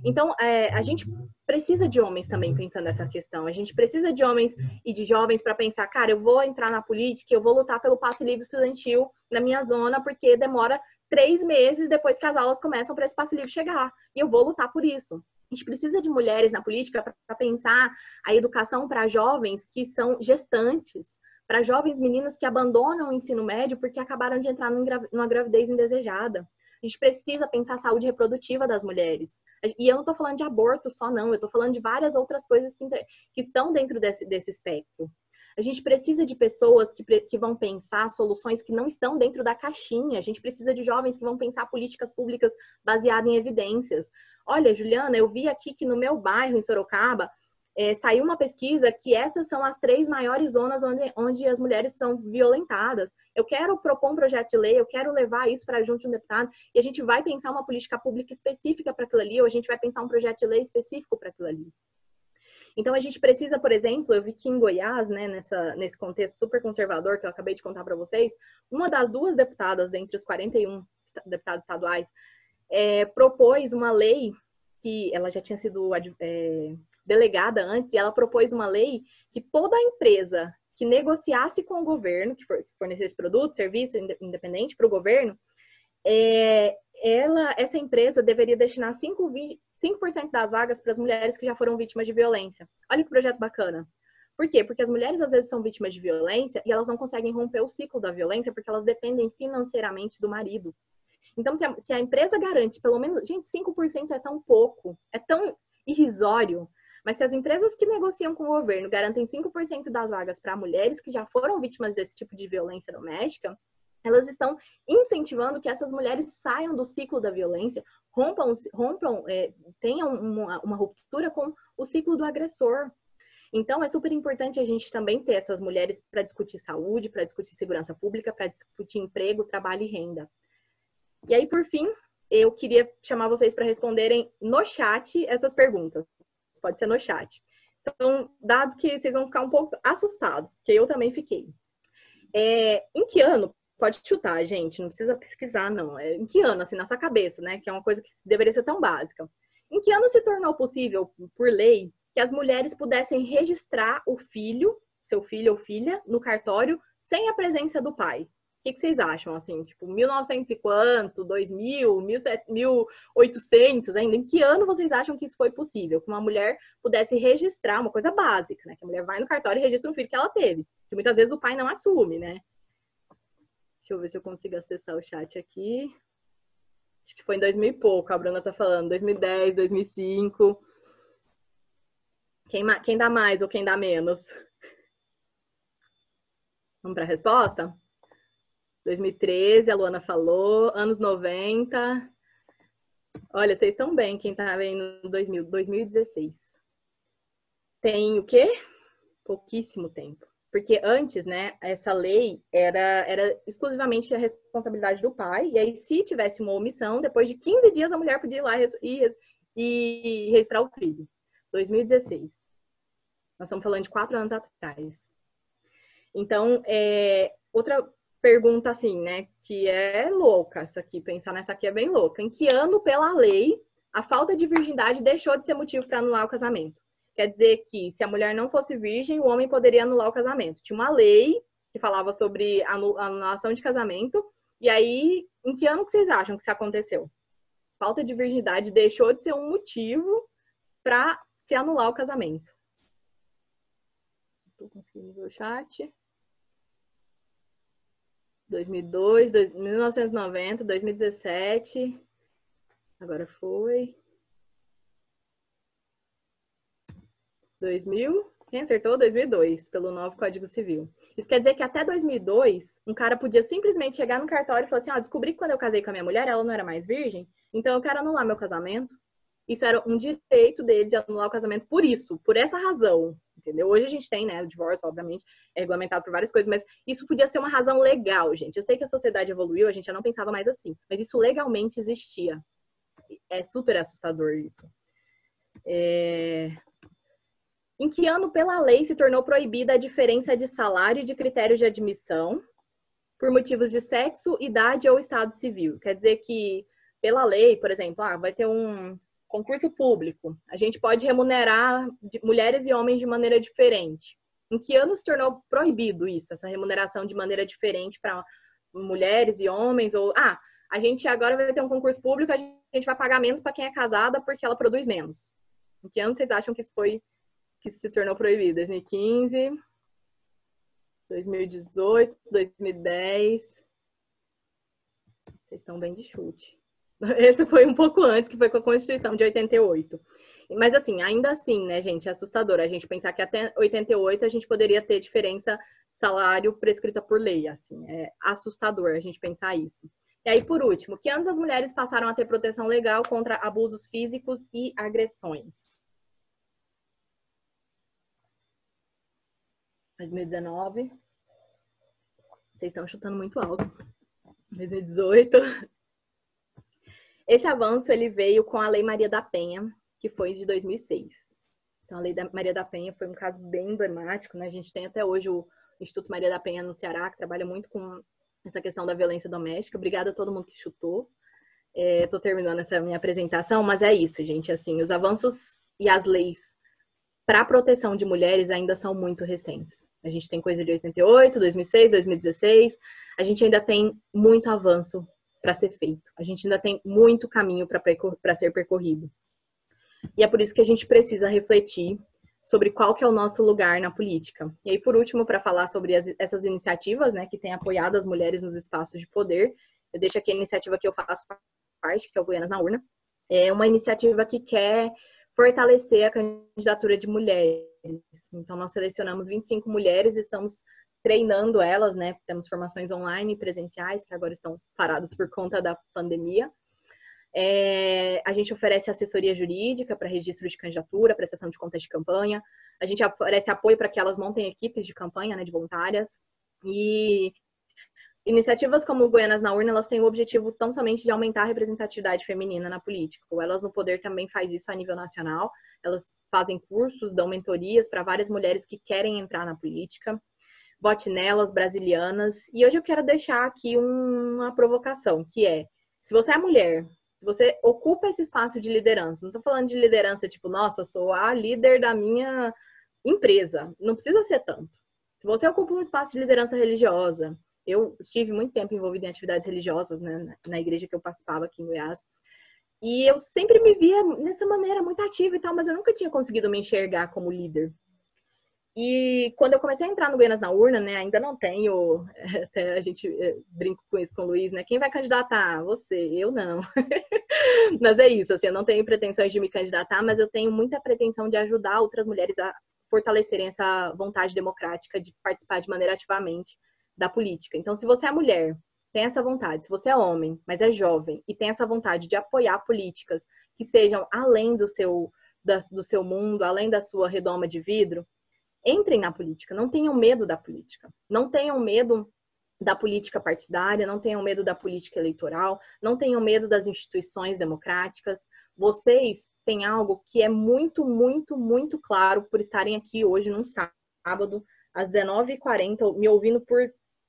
Então, a gente precisa de homens também pensando nessa questão. A gente precisa de homens e de jovens para pensar, cara, eu vou entrar na política, eu vou lutar pelo passe livre estudantil na minha zona, porque demora 3 meses depois que as aulas começam para esse passe livre chegar. E eu vou lutar por isso. A gente precisa de mulheres na política para pensar a educação para jovens que são gestantes, para jovens meninas que abandonam o ensino médio porque acabaram de entrar numa gravidez indesejada. A gente precisa pensar a saúde reprodutiva das mulheres. E eu não estou falando de aborto só, não. Eu estou falando de várias outras coisas que estão dentro desse espectro. A gente precisa de pessoas que vão pensar soluções que não estão dentro da caixinha. A gente precisa de jovens que vão pensar políticas públicas baseadas em evidências. Olha, Juliana, eu vi aqui que no meu bairro, em Sorocaba, saiu uma pesquisa que essas são as 3 maiores zonas onde as mulheres são violentadas. Eu quero propor um projeto de lei, eu quero levar isso para junto de um deputado, e a gente vai pensar uma política pública específica para aquilo ali, ou a gente vai pensar um projeto de lei específico para aquilo ali. Então, a gente precisa, por exemplo, eu vi que em Goiás, né, nesse contexto super conservador que eu acabei de contar para vocês, uma das 2 deputadas, dentre os 41 deputados estaduais, propôs uma lei que ela já tinha sido delegada antes, e ela propôs uma lei que toda empresa que negociasse com o governo, que fornecesse produto, serviço independente para o governo, essa empresa deveria destinar 5% das vagas para as mulheres que já foram vítimas de violência. Olha que projeto bacana. Por quê? Porque as mulheres às vezes são vítimas de violência e elas não conseguem romper o ciclo da violência porque elas dependem financeiramente do marido. Então, se a empresa garante pelo menos... Gente, 5% é tão pouco, é tão irrisório. Mas se as empresas que negociam com o governo garantem 5% das vagas para mulheres que já foram vítimas desse tipo de violência doméstica, elas estão incentivando que essas mulheres saiam do ciclo da violência, tenham uma ruptura com o ciclo do agressor. Então, é super importante a gente também ter essas mulheres para discutir saúde, para discutir segurança pública, para discutir emprego, trabalho e renda. E aí, por fim, eu queria chamar vocês para responderem no chat essas perguntas. Pode ser no chat. São dados que vocês vão ficar um pouco assustados, porque eu também fiquei. Em que ano? Pode chutar, gente, não precisa pesquisar, não. Em que ano, assim, na sua cabeça, né? Que é uma coisa que deveria ser tão básica. Em que ano se tornou possível, por lei, que as mulheres pudessem registrar o filho, seu filho ou filha, no cartório, sem a presença do pai? O que vocês acham, assim, tipo, 1900 e quanto, 2000, 1800 ainda? Em que ano vocês acham que isso foi possível? Que uma mulher pudesse registrar uma coisa básica, né? Que a mulher vai no cartório e registra um filho que ela teve. Que muitas vezes o pai não assume, né? Deixa eu ver se eu consigo acessar o chat aqui. Acho que foi em 2000 e pouco, a Bruna tá falando. 2010, 2005. Quem dá mais ou quem dá menos? Vamos para a resposta? 2013, a Luana falou. Anos 90. Olha, vocês estão bem, quem tá vendo 2016. Tem o quê? Pouquíssimo tempo. Porque antes, né, essa lei era exclusivamente a responsabilidade do pai. E aí, se tivesse uma omissão, depois de 15 dias, a mulher podia ir lá e registrar o filho. 2016. Nós estamos falando de 4 anos atrás. Então, outra pergunta assim, né, que é louca essa aqui, pensar nessa aqui é bem louca. Em que ano, pela lei, a falta de virgindade deixou de ser motivo para anular o casamento? Quer dizer que se a mulher não fosse virgem, o homem poderia anular o casamento. Tinha uma lei que falava sobre anulação de casamento. E aí, em que ano que vocês acham que isso aconteceu? Falta de virgindade deixou de ser um motivo para se anular o casamento. Estou conseguindo ver o chat. 2002, 1990, 2017. Agora foi. 2000. Quem acertou? 2002, pelo novo Código Civil. Isso quer dizer que até 2002, um cara podia simplesmente chegar no cartório e falar assim, descobri que quando eu casei com a minha mulher, ela não era mais virgem, então eu quero anular meu casamento. Isso era um direito dele de anular o casamento por isso, por essa razão, entendeu? Hoje a gente tem, né, o divórcio, obviamente, é regulamentado por várias coisas, mas isso podia ser uma razão legal, gente. Eu sei que a sociedade evoluiu, a gente já não pensava mais assim, mas isso legalmente existia. É super assustador isso. Em que ano, pela lei, se tornou proibida a diferença de salário e de critérios de admissão por motivos de sexo, idade ou estado civil? Quer dizer que, pela lei, por exemplo, vai ter um concurso público. A gente pode remunerar mulheres e homens de maneira diferente. Em que ano se tornou proibido isso, essa remuneração de maneira diferente para mulheres e homens? Ou, a gente agora vai ter um concurso público, a gente vai pagar menos para quem é casada porque ela produz menos. Em que ano vocês acham que isso se tornou proibido? 2015, 2018, 2010. Vocês estão bem de chute. Esse foi um pouco antes, que foi com a Constituição de 88. Mas assim, ainda assim, né, gente, é assustador a gente pensar que até 88 a gente poderia ter diferença salário prescrita por lei, assim. É assustador a gente pensar isso. E aí, por último, que anos as mulheres passaram a ter proteção legal contra abusos físicos e agressões? 2019. Vocês estão chutando muito alto. 2018. Esse avanço, ele veio com a Lei Maria da Penha, que foi de 2006. Então, a Lei Maria da Penha foi um caso bem emblemático, né? A gente tem até hoje o Instituto Maria da Penha no Ceará, que trabalha muito com essa questão da violência doméstica. Obrigada a todo mundo que chutou. Estou terminando essa minha apresentação, mas é isso, gente. Assim, os avanços e as leis para a proteção de mulheres ainda são muito recentes. A gente tem coisa de 88, 2006, 2016. A gente ainda tem muito avanço para ser feito. A gente ainda tem muito caminho para ser percorrido. E é por isso que a gente precisa refletir sobre qual que é o nosso lugar na política. E aí, por último, para falar sobre essas iniciativas, né, que têm apoiado as mulheres nos espaços de poder, eu deixo aqui a iniciativa que eu faço parte, que é o Goianas na Urna. É uma iniciativa que quer fortalecer a candidatura de mulheres. Então, nós selecionamos 25 mulheres, estamos treinando elas, né? Temos formações online e presenciais, que agora estão paradas por conta da pandemia. A gente oferece assessoria jurídica para registro de candidatura, prestação de contas de campanha. A gente oferece apoio para que elas montem equipes de campanha, né, de voluntárias. E iniciativas como o Goianas na Urna, elas têm o objetivo tão somente de aumentar a representatividade feminina na política. O Elas no Poder também faz isso a nível nacional. Elas fazem cursos, dão mentorias para várias mulheres que querem entrar na política. Vote Nelas, brasilianas. E hoje eu quero deixar aqui uma provocação, que é, se você é mulher, se você ocupa esse espaço de liderança, não estou falando de liderança tipo, nossa, sou a líder da minha empresa. Não precisa ser tanto. Se você ocupa um espaço de liderança religiosa, eu estive muito tempo envolvida em atividades religiosas, né, na igreja que eu participava aqui em Goiás, e eu sempre me via nessa maneira muito ativa e tal, mas eu nunca tinha conseguido me enxergar como líder. E quando eu comecei a entrar no Goianas na Urna, né, ainda não tenho, até a gente brinca com isso com o Luiz, né, quem vai candidatar? Você, eu não. Mas é isso, assim, eu não tenho pretensões de me candidatar, mas eu tenho muita pretensão de ajudar outras mulheres a fortalecerem essa vontade democrática de participar de maneira ativamente da política. Então, se você é mulher, tem essa vontade, se você é homem, mas é jovem e tem essa vontade de apoiar políticas que sejam além do seu mundo, além da sua redoma de vidro, entrem na política, não tenham medo da política, não tenham medo da política partidária, não tenham medo da política eleitoral, não tenham medo das instituições democráticas. Vocês têm algo que é muito, muito, muito claro por estarem aqui hoje, num sábado, às 19h40, me ouvindo por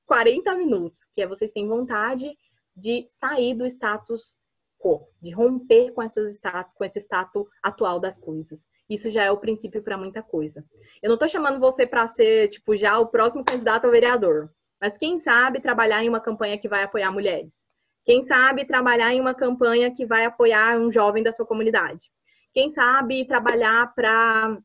40 minutos, que é vocês têm vontade de sair do status quo, de romper com esse status atual das coisas. Isso já é o princípio para muita coisa. Eu não estou chamando você para ser, tipo, já o próximo candidato a vereador, mas quem sabe trabalhar em uma campanha que vai apoiar mulheres? Quem sabe trabalhar em uma campanha que vai apoiar um jovem da sua comunidade? Quem sabe trabalhar para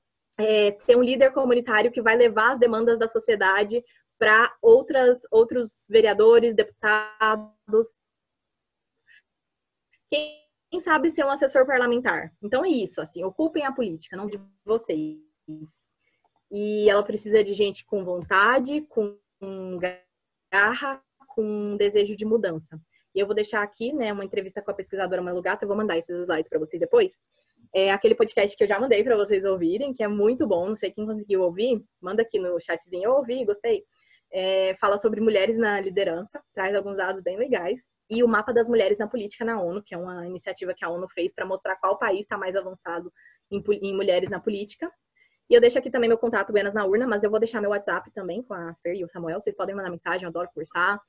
ser um líder comunitário que vai levar as demandas da sociedade para outros vereadores, deputados, quem sabe ser um assessor parlamentar. Então é isso, assim, ocupem a política, não de vocês. E ela precisa de gente com vontade, com garra, com desejo de mudança. E eu vou deixar aqui, né, uma entrevista com a pesquisadora Malu Gata, eu vou mandar esses slides para vocês depois. É aquele podcast que eu já mandei para vocês ouvirem, que é muito bom, não sei quem conseguiu ouvir, manda aqui no chatzinho, eu ouvi, gostei. Fala sobre mulheres na liderança, traz alguns dados bem legais. E o mapa das mulheres na política na ONU, que é uma iniciativa que a ONU fez para mostrar qual país está mais avançado em mulheres na política. E eu deixo aqui também meu contato, Buenas na Urna, mas eu vou deixar meu WhatsApp também com a Fer e o Samuel. Vocês podem mandar mensagem, eu adoro conversar.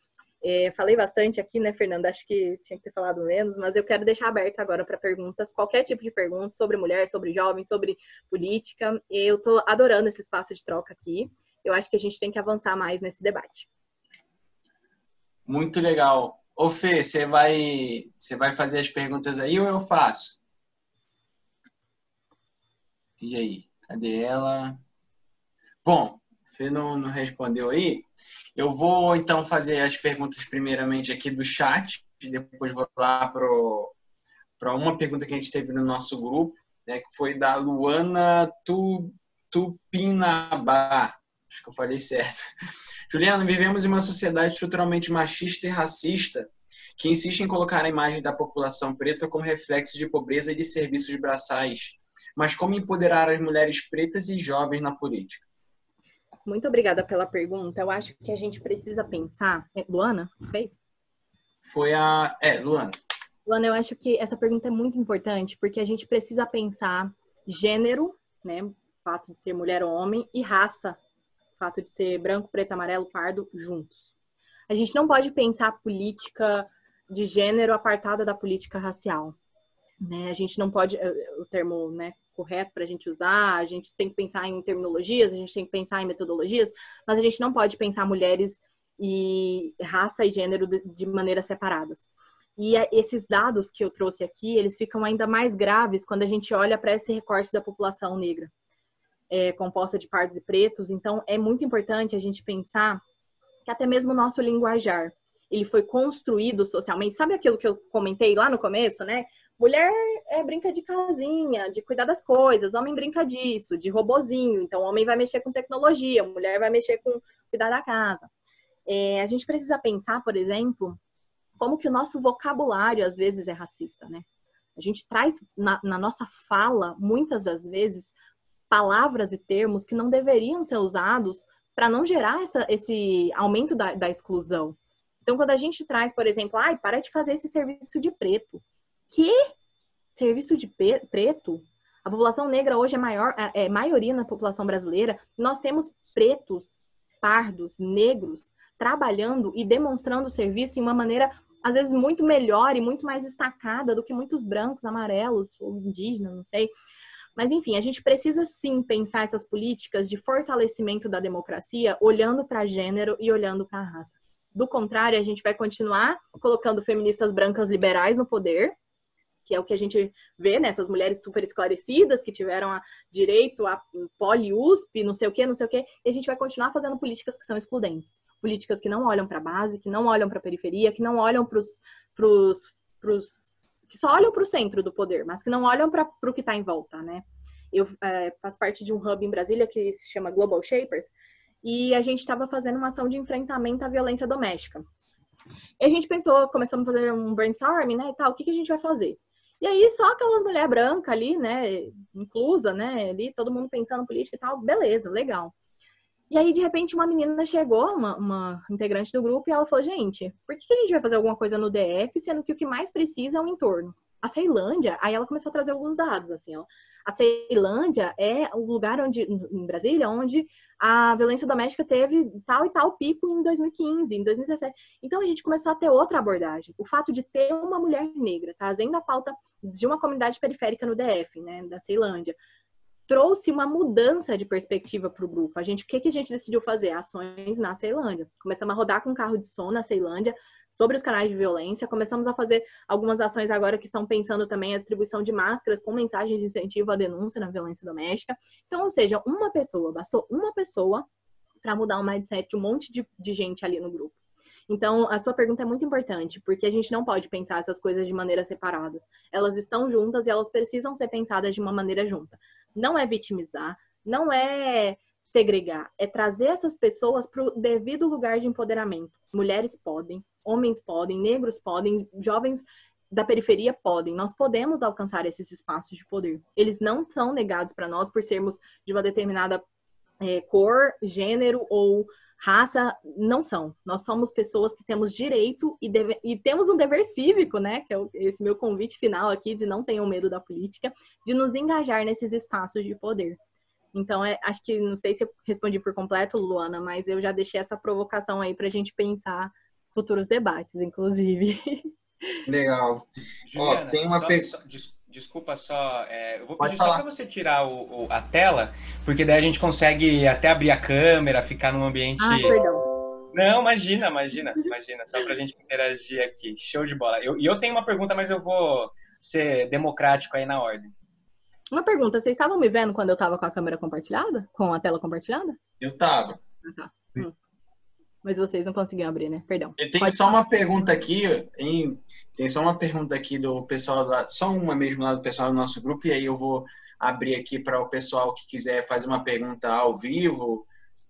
Falei bastante aqui, né, Fernanda? Acho que tinha que ter falado menos, mas eu quero deixar aberto agora para perguntas, qualquer tipo de pergunta sobre mulher, sobre jovem, sobre política. Eu estou adorando esse espaço de troca aqui. Eu acho que a gente tem que avançar mais nesse debate. Muito legal. Ô Fê, você vai fazer as perguntas aí ou eu faço? E aí? Cadê ela? Bom, Fê não respondeu aí. Eu vou, então, fazer as perguntas primeiramente aqui do chat, e depois vou lá para uma pergunta que a gente teve no nosso grupo, né, que foi da Luana Tupinambá. Acho que eu falei certo. Juliana, vivemos em uma sociedade estruturalmente machista e racista que insiste em colocar a imagem da população preta como reflexo de pobreza e de serviços braçais. Mas como empoderar as mulheres pretas e jovens na política? Muito obrigada pela pergunta. Eu acho que a gente precisa pensar... Luana, fez? Foi Luana. Luana, eu acho que essa pergunta é muito importante, porque a gente precisa pensar gênero, né, o fato de ser mulher ou homem, e raça, o fato de ser branco, preto, amarelo, pardo, juntos. A gente não pode pensar política de gênero apartada da política racial, né? A gente não pode, o termo, né, correto para a gente usar, a gente tem que pensar em terminologias, a gente tem que pensar em metodologias, mas a gente não pode pensar mulheres e raça e gênero de maneiras separadas. E esses dados que eu trouxe aqui, eles ficam ainda mais graves quando a gente olha para esse recorte da população negra, composta de pardos e pretos. Então, é muito importante a gente pensar que até mesmo o nosso linguajar, ele foi construído socialmente. Sabe aquilo que eu comentei lá no começo, né? Mulher brinca de casinha, de cuidar das coisas, homem brinca disso, de robozinho. Então, o homem vai mexer com tecnologia, a mulher vai mexer com cuidar da casa. A gente precisa pensar, por exemplo, como que o nosso vocabulário, às vezes, é racista, né? A gente traz na nossa fala, muitas das vezes, palavras e termos que não deveriam ser usados para não gerar esse aumento da exclusão. Então, quando a gente traz, por exemplo, para de fazer esse serviço de preto. Que serviço de preto? A população negra hoje é maioria na população brasileira. Nós temos pretos, pardos, negros, trabalhando e demonstrando serviço de uma maneira, às vezes, muito melhor e muito mais destacada do que muitos brancos, amarelos ou indígenas, não sei. Mas, enfim, a gente precisa sim pensar essas políticas de fortalecimento da democracia olhando para gênero e olhando para a raça. Do contrário, a gente vai continuar colocando feministas brancas liberais no poder, que é o que a gente vê nessas mulheres super esclarecidas que tiveram direito a poli-USP, não sei o quê, e a gente vai continuar fazendo políticas que são excludentes. Políticas que não olham para a base, que não olham para a periferia, que não olham que só olham para o centro do poder, mas que não olham para o que está em volta, né? Eu faço parte de um hub em Brasília que se chama Global Shapers, e a gente estava fazendo uma ação de enfrentamento à violência doméstica. E a gente começamos a fazer um brainstorming, né, e tal, o que a gente vai fazer? E aí, só aquelas mulheres brancas ali, né, inclusa, né, ali, todo mundo pensando em política e tal, beleza, legal. E aí, de repente, uma menina chegou, uma integrante do grupo, e ela falou, gente, por que a gente vai fazer alguma coisa no DF, sendo que o que mais precisa é um entorno? A Ceilândia, aí ela começou a trazer alguns dados, assim, ó. A Ceilândia é o lugar em Brasília, onde a violência doméstica teve tal e tal pico em 2015, em 2017. Então, a gente começou a ter outra abordagem. O fato de ter uma mulher negra trazendo a pauta de uma comunidade periférica no DF, né, da Ceilândia, trouxe uma mudança de perspectiva para o grupo. O que a gente decidiu fazer? Ações na Ceilândia. Começamos a rodar com carro de som na Ceilândia sobre os canais de violência. Começamos a fazer algumas ações agora que estão pensando também a distribuição de máscaras com mensagens de incentivo à denúncia na violência doméstica. Então, ou seja, bastou uma pessoa para mudar o mindset de um monte de gente ali no grupo. Então, a sua pergunta é muito importante, porque a gente não pode pensar essas coisas de maneiras separadas. Elas estão juntas e elas precisam ser pensadas de uma maneira junta. Não é vitimizar, não é segregar, é trazer essas pessoas para o devido lugar de empoderamento. Mulheres podem, homens podem, negros podem, jovens da periferia podem. Nós podemos alcançar esses espaços de poder. Eles não são negados para nós por sermos de uma determinada cor, gênero ou raça, não são. Nós somos pessoas que temos direito e temos um dever cívico, né? Que é esse meu convite final aqui, de não tenham medo da política, de nos engajar nesses espaços de poder. Então, acho que, não sei se eu respondi por completo, Luana, mas eu já deixei essa provocação aí pra gente pensar futuros debates, inclusive. Legal. Juliana, Tem uma desculpa só, eu vou Pode pedir falar. só para você tirar a tela, porque daí a gente consegue até abrir a câmera, ficar num ambiente... Ah, perdão. Não, imagina, só pra gente interagir aqui. Show de bola. Eu tenho uma pergunta, mas eu vou ser democrático aí na ordem. Uma pergunta, vocês estavam me vendo quando eu estava com a câmera compartilhada? Com a tela compartilhada? Eu tava. Ah, tá. Mas vocês não conseguiam abrir, né? Perdão. Eu tenho só uma pergunta aqui, tem só uma pergunta aqui do pessoal, só uma mesmo lá do pessoal do nosso grupo, e aí eu vou abrir aqui para o pessoal que quiser fazer uma pergunta ao vivo,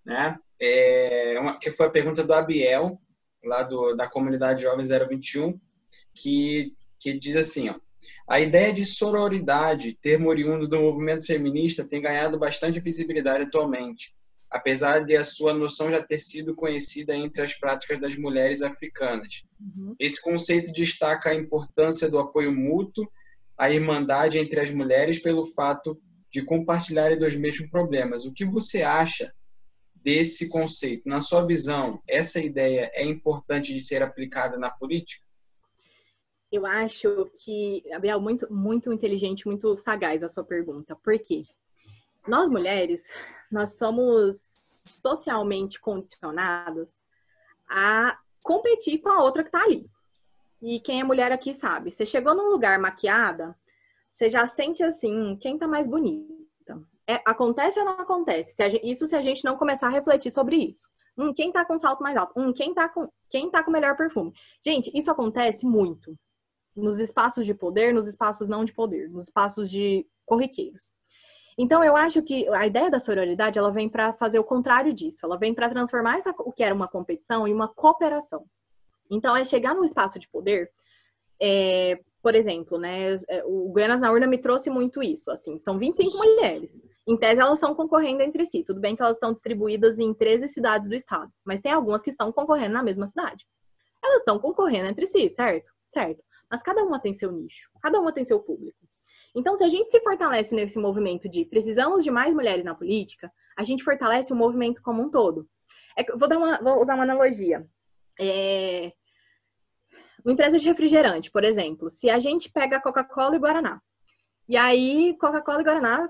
né? Que foi a pergunta do Abiel, lá da comunidade Jovem 021, que diz assim, ó: a ideia de sororidade, termo oriundo do movimento feminista, tem ganhado bastante visibilidade atualmente, apesar de a sua noção já ter sido conhecida entre as práticas das mulheres africanas. Esse conceito destaca a importância do apoio mútuo, a irmandade entre as mulheres pelo fato de compartilharem dos mesmos problemas. O que você acha desse conceito? Na sua visão, essa ideia é importante de ser aplicada na política? Eu acho que, Gabriel, muito, muito inteligente, muito sagaz a sua pergunta. Por quê? Nós mulheres, nós somos socialmente condicionadas a competir com a outra que tá ali. E quem é mulher aqui sabe. Você chegou num lugar maquiada, você já sente assim, quem tá mais bonita? Acontece ou não acontece? Isso se a gente não começar a refletir sobre isso. Quem tá com salto mais alto? Quem tá com melhor perfume? Gente, isso acontece muito. Nos espaços de poder, nos espaços não de poder, nos espaços de corriqueiros. Então, eu acho que a ideia da sororidade, ela vem para fazer o contrário disso. Ela vem para transformar o que era uma competição em uma cooperação. Então, é chegar num espaço de poder, por exemplo, né, o Goianas na Urna me trouxe muito isso, assim, são 25 mulheres. Em tese, elas estão concorrendo entre si. Tudo bem que elas estão distribuídas em 13 cidades do estado, mas tem algumas que estão concorrendo na mesma cidade. Elas estão concorrendo entre si, certo? Certo. Mas cada uma tem seu nicho, cada uma tem seu público. Então, se a gente se fortalece nesse movimento de precisamos de mais mulheres na política, a gente fortalece o movimento como um todo. Vou usar uma analogia. Uma empresa de refrigerante, por exemplo, se a gente pega Coca-Cola e Guaraná, e aí Coca-Cola e Guaraná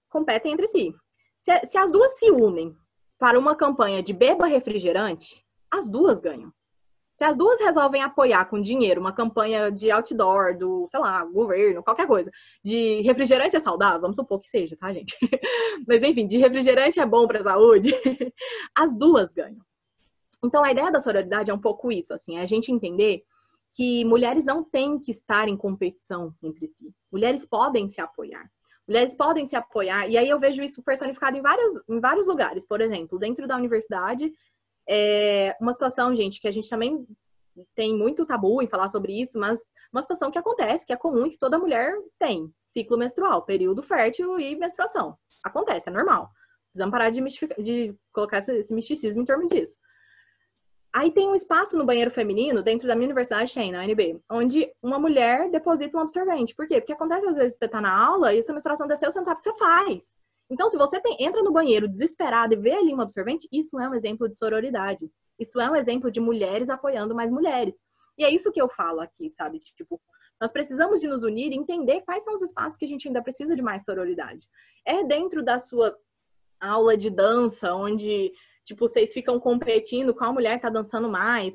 competem entre si. Se as duas se unem para uma campanha de beba refrigerante, as duas ganham. Se as duas resolvem apoiar com dinheiro uma campanha de outdoor, do, sei lá, governo, qualquer coisa, de refrigerante é saudável, vamos supor que seja, tá, gente? Mas, enfim, de refrigerante é bom para a saúde, as duas ganham. Então, a ideia da sororidade é um pouco isso, assim, é a gente entender que mulheres não têm que estar em competição entre si. Mulheres podem se apoiar. Mulheres podem se apoiar, e aí eu vejo isso personificado em vários lugares. Por exemplo, dentro da universidade, uma situação, gente, que a gente também tem muito tabu em falar sobre isso, mas uma situação que acontece, que é comum, que toda mulher tem: ciclo menstrual, período fértil e menstruação. Acontece, é normal. Precisamos parar de colocar esse misticismo em torno disso. Aí tem um espaço no banheiro feminino, dentro da minha universidade, tem, na UNB, onde uma mulher deposita um absorvente. Por quê? Porque acontece às vezes você tá na aula e sua menstruação desceu, você não sabe o que você faz. Então, se você entra no banheiro desesperado e vê ali um absorvente, isso é um exemplo de sororidade. Isso é um exemplo de mulheres apoiando mais mulheres. E é isso que eu falo aqui, sabe? Tipo, Nós precisamos de nos unir e entender quais são os espaços que a gente ainda precisa de mais sororidade. É dentro da sua aula de dança, onde, tipo, vocês ficam competindo qual mulher tá dançando mais,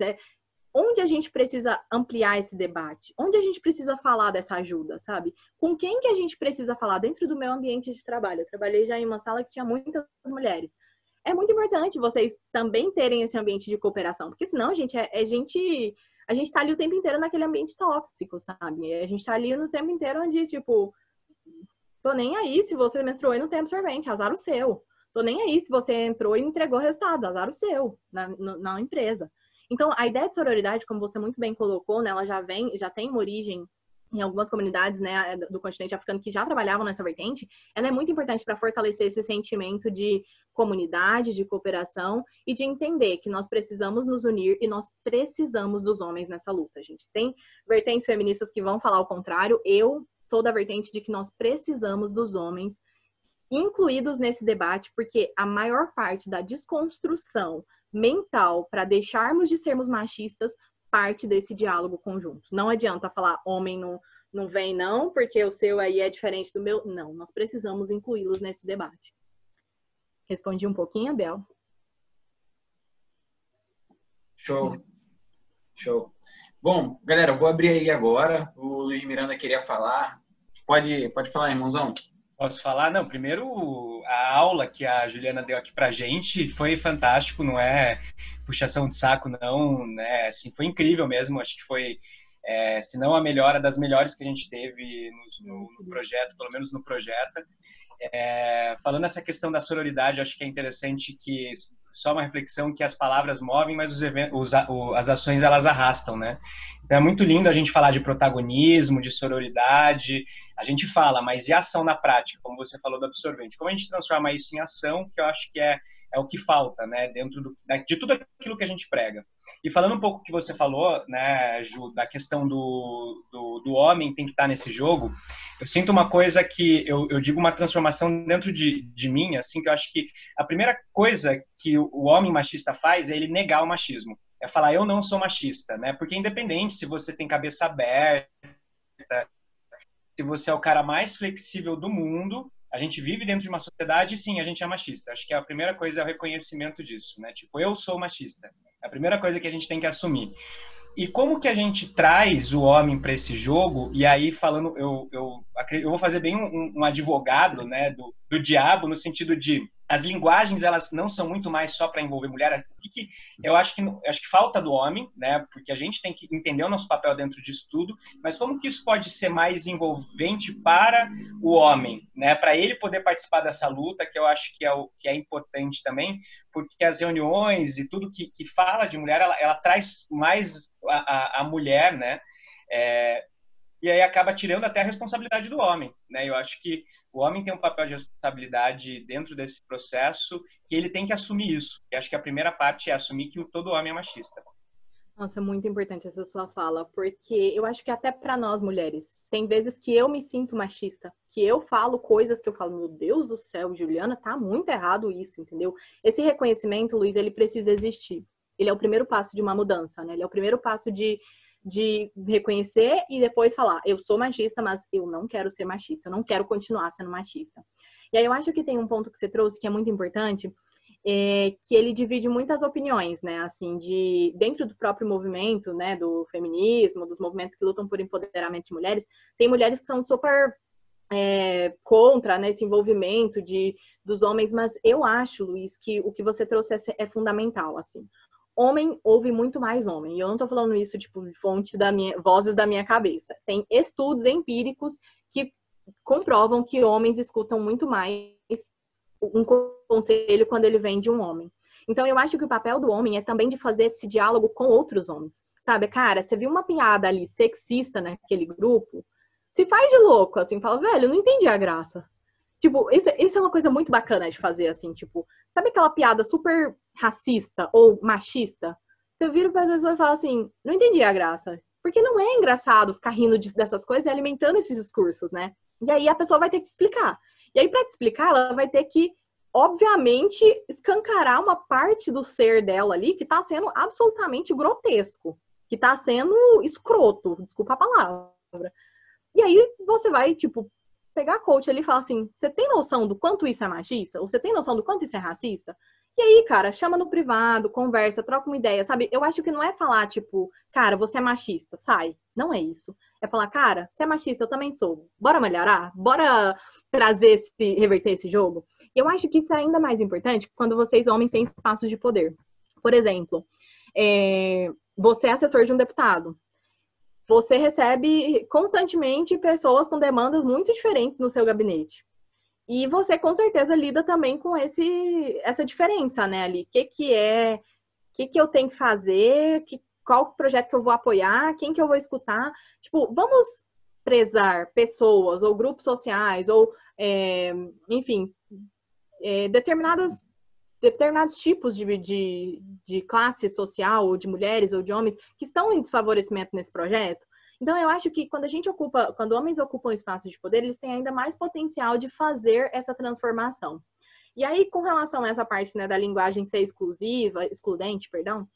onde a gente precisa ampliar esse debate? Onde a gente precisa falar dessa ajuda, sabe? Com quem que a gente precisa falar dentro do meu ambiente de trabalho? Eu trabalhei já em uma sala que tinha muitas mulheres. É muito importante vocês também terem esse ambiente de cooperação, porque senão, gente, a gente tá ali o tempo inteiro naquele ambiente tóxico, sabe? A gente tá ali no tempo inteiro onde, tipo, tô nem aí se você menstruou e não tem absorvente, azar o seu. Tô nem aí se você entrou e entregou resultados, azar o seu na empresa. Então, a ideia de sororidade, como você muito bem colocou, né, ela já tem uma origem em algumas comunidades, né, do continente africano que já trabalhavam nessa vertente. Ela é muito importante para fortalecer esse sentimento de comunidade, de cooperação e de entender que nós precisamos nos unir e nós precisamos dos homens nessa luta. A gente tem vertentes feministas que vão falar o contrário. Eu sou da vertente de que nós precisamos dos homens incluídos nesse debate, porque a maior parte da desconstrução mental para deixarmos de sermos machistas parte desse diálogo conjunto. Não adianta falar homem não vem não, porque o seu aí é diferente do meu. Não, nós precisamos incluí-los nesse debate. Respondi um pouquinho, Abel? Show. Bom, galera, eu vou abrir aí agora. O Luiz Miranda queria falar. Pode falar, irmãozão. Posso falar? Não, primeiro, a aula que a Juliana deu aqui pra gente foi fantástico, não é puxação de saco, não, né? Assim, foi incrível mesmo, acho que foi, se não a melhor, das melhores que a gente teve no projeto, pelo menos no projeto. Falando essa questão da sororidade, acho que é interessante que, só uma reflexão, que as palavras movem, mas as ações elas arrastam, né? Então é muito lindo a gente falar de protagonismo, de sororidade, a gente fala, mas e a ação na prática, como você falou do absorvente? Como a gente transforma isso em ação, que eu acho que é o que falta, né, dentro de tudo aquilo que a gente prega. E falando um pouco que você falou, né, Ju, da questão do homem tem que estar nesse jogo, eu sinto uma coisa que, eu digo uma transformação dentro de mim, assim, que eu acho que a primeira coisa que o homem machista faz é ele negar o machismo. É falar, eu não sou machista, né? Porque independente se você tem cabeça aberta, se você é o cara mais flexível do mundo, a gente vive dentro de uma sociedade e sim, a gente é machista. Acho que a primeira coisa é o reconhecimento disso, né? Tipo, eu sou machista. É a primeira coisa que a gente tem que assumir. E como que a gente traz o homem para esse jogo? E aí, falando, eu vou fazer bem um advogado, né, do diabo, no sentido de as linguagens, elas não são muito mais só para envolver mulher. Eu acho que falta do homem, né, porque a gente tem que entender o nosso papel dentro disso tudo, mas como que isso pode ser mais envolvente para o homem, né, para ele poder participar dessa luta, que eu acho que é importante também, porque as reuniões e tudo que fala de mulher, ela traz mais a mulher, né, e aí acaba tirando até a responsabilidade do homem, né? Eu acho que o homem tem um papel de responsabilidade dentro desse processo que ele tem que assumir isso. E acho que a primeira parte é assumir que todo homem é machista. Nossa, é muito importante essa sua fala, porque eu acho que até para nós mulheres, tem vezes que eu me sinto machista, que eu falo coisas que eu falo, meu Deus do céu, Juliana, tá muito errado isso, entendeu? Esse reconhecimento, Luiz, ele precisa existir. Ele é o primeiro passo de uma mudança, né? Ele é o primeiro passo de reconhecer e depois falar, eu sou machista, mas eu não quero ser machista, eu não quero continuar sendo machista. E aí eu acho que tem um ponto que você trouxe que é muito importante, que ele divide muitas opiniões, né, assim, dentro do próprio movimento, né, do feminismo, dos movimentos que lutam por empoderamento de mulheres, tem mulheres que são super contra, né, esse envolvimento dos homens, mas eu acho, Luiz, que o que você trouxe é fundamental, assim. Homem ouve muito mais homem. E eu não tô falando isso, tipo, de vozes da minha cabeça. Tem estudos empíricos que comprovam que homens escutam muito mais um conselho quando ele vem de um homem. Então, eu acho que o papel do homem é também de fazer esse diálogo com outros homens. Sabe, cara, você viu uma piada ali sexista naquele grupo, se faz de louco, assim, fala, velho, eu não entendi a graça. Tipo, isso é uma coisa muito bacana de fazer, assim, tipo, sabe aquela piada super racista ou machista? Você vira pra pessoa e fala assim, não entendi a graça. Porque não é engraçado ficar rindo dessas coisas e alimentando esses discursos, né? E aí a pessoa vai ter que explicar. E aí, pra te explicar, ela vai ter que, obviamente, escancarar uma parte do ser dela ali que tá sendo absolutamente grotesco. Que tá sendo escroto, desculpa a palavra. E aí você vai, tipo, pegar a coach ali e falar assim, você tem noção do quanto isso é machista? Ou você tem noção do quanto isso é racista? E aí, cara, chama no privado, conversa, troca uma ideia, sabe? Eu acho que não é falar, tipo, cara, você é machista, sai. Não é isso. É falar, cara, você é machista, eu também sou. Bora melhorar? Bora reverter esse jogo? E eu acho que isso é ainda mais importante quando vocês, homens, têm espaços de poder. Por exemplo, você é assessor de um deputado. Você recebe constantemente pessoas com demandas muito diferentes no seu gabinete. E você, com certeza, lida também com essa diferença, né, ali. O que eu tenho que fazer, qual projeto que eu vou apoiar, quem que eu vou escutar. Tipo, vamos prezar pessoas ou grupos sociais ou, enfim, determinados tipos de classe social, ou de mulheres ou de homens, que estão em desfavorecimento nesse projeto. Então, eu acho que quando homens ocupam espaço de poder, eles têm ainda mais potencial de fazer essa transformação. E aí, com relação a essa parte, né, da linguagem ser excludente, perdão,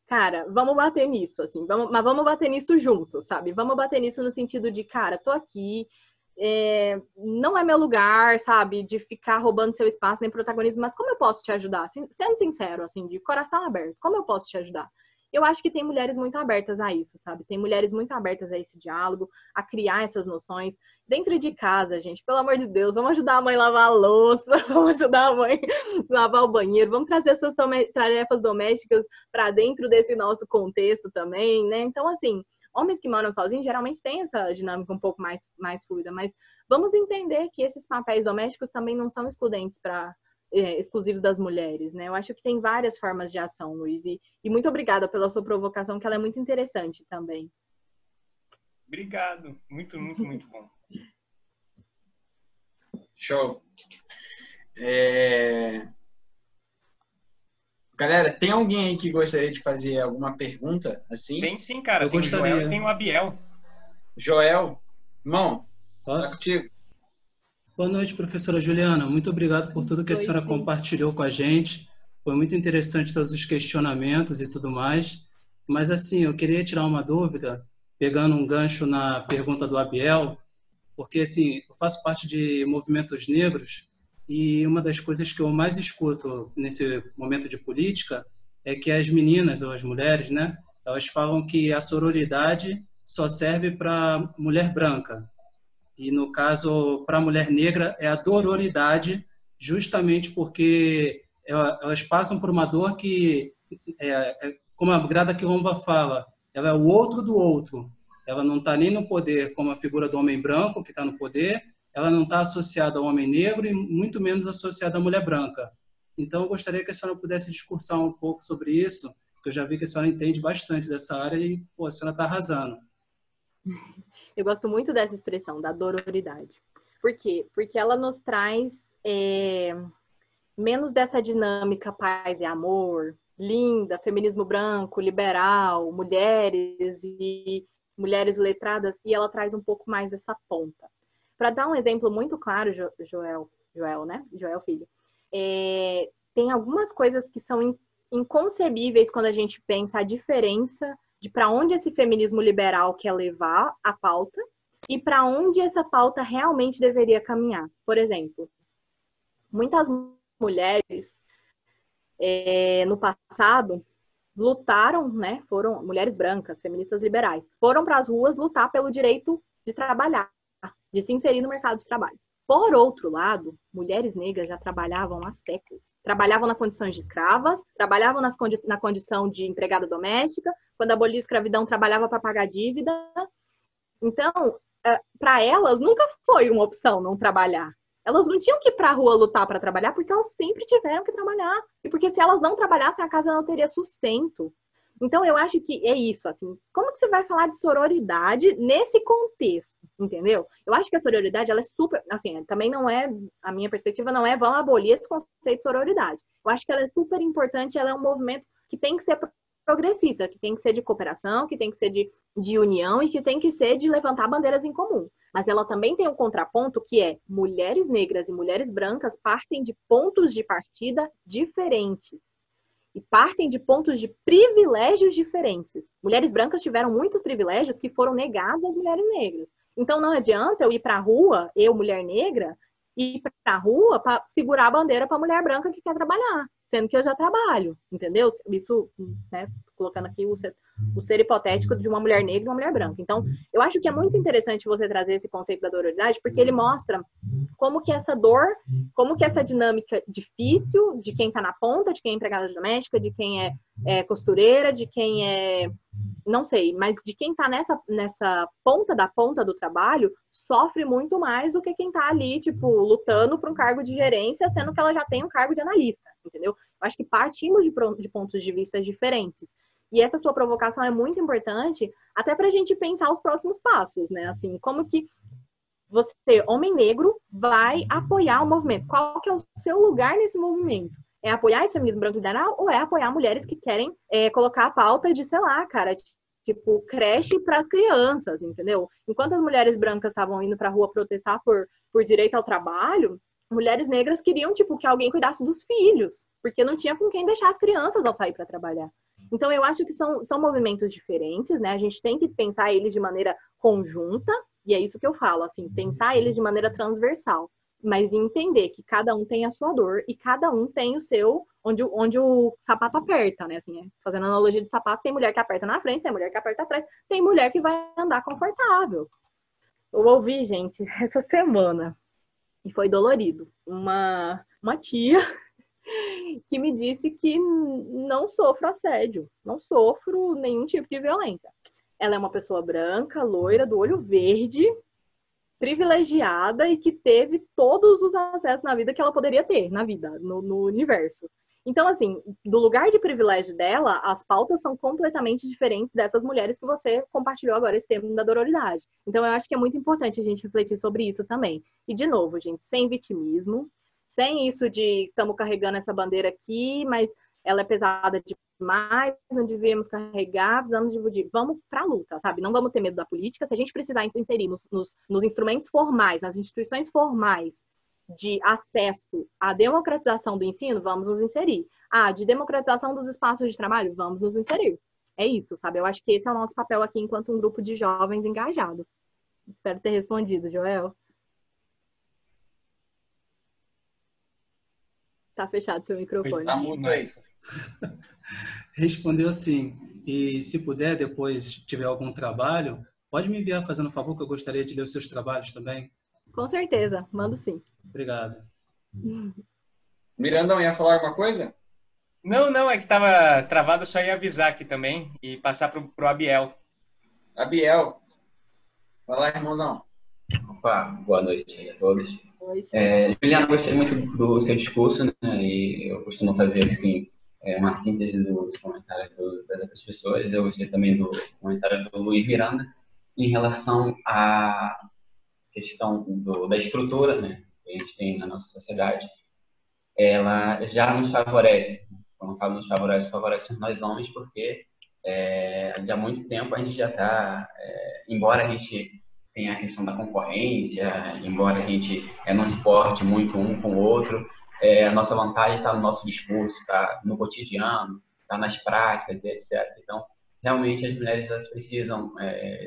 cara, vamos bater nisso, assim, mas vamos bater nisso juntos, sabe? Vamos bater nisso no sentido de, cara, tô aqui, não é meu lugar, sabe, de ficar roubando seu espaço nem protagonismo, mas como eu posso te ajudar? Sendo sincero, assim, de coração aberto, como eu posso te ajudar? Eu acho que tem mulheres muito abertas a isso, sabe? Tem mulheres muito abertas a esse diálogo, a criar essas noções. Dentro de casa, gente, pelo amor de Deus, vamos ajudar a mãe a lavar a louça, vamos ajudar a mãe a lavar o banheiro, vamos trazer essas tarefas domésticas para dentro desse nosso contexto também, né? Então, assim, homens que moram sozinhos geralmente têm essa dinâmica um pouco mais fluida, mas vamos entender que esses papéis domésticos também não são exclusivos das mulheres, né? Eu acho que tem várias formas de ação, Luiz, e muito obrigada pela sua provocação, que ela é muito interessante também. Obrigado, muito, muito, muito bom. Show. Galera, tem alguém aí que gostaria de fazer alguma pergunta, assim? Tem sim, cara. Eu gostaria. O Joel, tem o Abiel. Joel, irmão, Posso? tá contigo. Boa noite, professora Juliana. Muito obrigado por tudo que a senhora compartilhou com a gente. Foi muito interessante todos os questionamentos e tudo mais. Mas, assim, eu queria tirar uma dúvida, pegando um gancho na pergunta do Abiel, porque, assim, eu faço parte de movimentos negros e uma das coisas que eu mais escuto nesse momento de política é que as meninas ou as mulheres, né, elas falam que a sororidade só serve para mulher branca. E, no caso, para a mulher negra, é a dororidade, justamente porque elas passam por uma dor que, como a Grada Quilomba fala, ela é o outro do outro. Ela não está nem no poder como a figura do homem branco, que está no poder, ela não está associada ao homem negro e muito menos associada à mulher branca. Então, eu gostaria que a senhora pudesse discursar um pouco sobre isso, porque eu já vi que a senhora entende bastante dessa área e, pô, a senhora está arrasando. Eu gosto muito dessa expressão, da dororidade. Por quê? Porque ela nos traz menos dessa dinâmica paz e amor, linda, feminismo branco, liberal, mulheres e mulheres letradas, e ela traz um pouco mais dessa ponta. Para dar um exemplo muito claro, Joel, né? Joel Filho, tem algumas coisas que são inconcebíveis quando a gente pensa a diferença de para onde esse feminismo liberal quer levar a pauta e para onde essa pauta realmente deveria caminhar. Por exemplo, muitas mulheres no passado lutaram, né? Foram mulheres brancas, feministas liberais, foram para as ruas lutar pelo direito de trabalhar, de se inserir no mercado de trabalho. Por outro lado, mulheres negras já trabalhavam há séculos. Trabalhavam na condição de escravas, trabalhavam na condição de empregada doméstica, quando aboliu a escravidão, trabalhava para pagar dívida. Então, para elas, nunca foi uma opção não trabalhar. Elas não tinham que ir para a rua lutar para trabalhar, porque elas sempre tiveram que trabalhar. E porque se elas não trabalhassem, a casa não teria sustento. Então, eu acho que é isso, assim. Como que você vai falar de sororidade nesse contexto, entendeu? Eu acho que a sororidade, ela é super... Assim, também não é... A minha perspectiva não é vamos abolir esse conceito de sororidade. Eu acho que ela é super importante, ela é um movimento que tem que ser progressista, que tem que ser de cooperação, que tem que ser de união e que tem que ser de levantar bandeiras em comum. Mas ela também tem um contraponto que é mulheres negras e mulheres brancas partem de pontos de partida diferentes. e partem de pontos de privilégios diferentes. Mulheres brancas tiveram muitos privilégios que foram negados às mulheres negras. Então não adianta eu ir para a rua, eu, mulher negra, ir para a rua para segurar a bandeira para a mulher branca que quer trabalhar, sendo que eu já trabalho, entendeu? Isso, né, colocando aqui o ser hipotético de uma mulher negra e uma mulher branca. Então, eu acho que é muito interessante você trazer esse conceito da dororidade, porque ele mostra como que essa dor, como que essa dinâmica difícil de quem está na ponta, de quem é empregada doméstica, de quem é costureira, de quem é, não sei, mas de quem está nessa ponta da ponta do trabalho, sofre muito mais do que quem está ali, tipo, lutando por um cargo de gerência, sendo que ela já tem um cargo de analista, entendeu? Eu acho que partimos de pontos de vista diferentes. E essa sua provocação é muito importante, até para a gente pensar os próximos passos, né? Assim, como que você, homem negro, vai apoiar o movimento? Qual que é o seu lugar nesse movimento? É apoiar esse feminismo branco liberal ou é apoiar mulheres que querem colocar a pauta de, sei lá, cara, tipo, creche para as crianças, entendeu? Enquanto as mulheres brancas estavam indo para a rua protestar por direito ao trabalho, mulheres negras queriam, tipo, que alguém cuidasse dos filhos, porque não tinha com quem deixar as crianças ao sair para trabalhar. Então, eu acho que são movimentos diferentes, né? A gente tem que pensar eles de maneira conjunta, e é isso que eu falo, assim, pensar eles de maneira transversal, mas entender que cada um tem a sua dor e cada um tem o seu, onde o sapato aperta, né? Assim, fazendo analogia de sapato, tem mulher que aperta na frente, tem mulher que aperta atrás, tem mulher que vai andar confortável. Eu ouvi, gente, essa semana, e foi dolorido, uma tia que me disse que não sofro assédio, não sofro nenhum tipo de violência. Ela é uma pessoa branca, loira, do olho verde, privilegiada e que teve todos os acessos na vida que ela poderia ter, na vida, no universo. Então, assim, do lugar de privilégio dela, as pautas são completamente diferentes dessas mulheres que você compartilhou agora esse termo da dororidade. Então, eu acho que é muito importante a gente refletir sobre isso também. E, de novo, gente, sem vitimismo, sem isso de estamos carregando essa bandeira aqui, mas ela é pesada demais, não devíamos carregar, precisamos dividir. Vamos para a luta, sabe? Não vamos ter medo da política. Se a gente precisar inserir nos instrumentos formais, nas instituições formais, de acesso à democratização do ensino, vamos nos inserir. De democratização dos espaços de trabalho, vamos nos inserir. É isso, sabe? Eu acho que esse é o nosso papel aqui enquanto um grupo de jovens engajados. Espero ter respondido, Joel. Tá fechado seu microfone. Tá muito aí. Respondeu sim. E se puder, depois tiver algum trabalho, pode me enviar fazendo um favor, que eu gostaria de ler os seus trabalhos também. Com certeza, mando sim. Obrigado. Mirandão, ia falar alguma coisa? Não, é que tava travado, só ia avisar aqui também e passar pro Abiel. Abiel, vai lá, irmãozão. Opa, boa noite a todos. Juliana, gostei muito do seu discurso, né? E eu costumo fazer assim, uma síntese dos comentários das outras pessoas. Eu gostei também do comentário do Luiz Miranda em relação à questão da estrutura, né, que a gente tem na nossa sociedade. Ela já nos favorece. Quando eu falo nos favorece, favorece nós homens, porque já há muito tempo a gente já está, embora a gente tenha a questão da concorrência, embora a gente não se porte muito um com o outro, a nossa vantagem está no nosso discurso, está no cotidiano, está nas práticas, etc. Então, realmente as mulheres elas precisam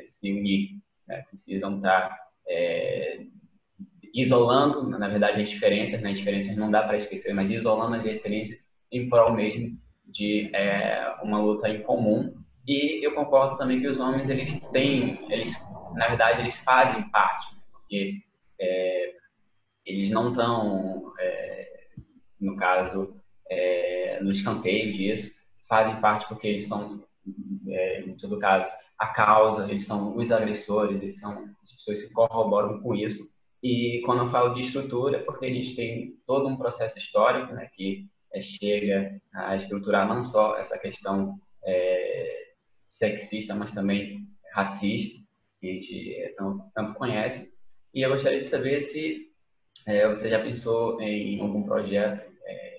se unir, né? Precisam estar isolando, na verdade, as diferenças, né? As diferenças não dá para esquecer, mas isolando as diferenças em prol mesmo de uma luta em comum. E eu concordo também que os homens, na verdade, eles fazem parte, porque eles não estão, no caso, no escanteio disso, fazem parte porque eles são, em todo caso, a causa, eles são os agressores, eles são as pessoas que corroboram com isso. E quando eu falo de estrutura, é porque a gente tem todo um processo histórico, né, que chega a estruturar não só essa questão sexista, mas também racista, que a gente tanto conhece. E eu gostaria de saber se você já pensou em algum projeto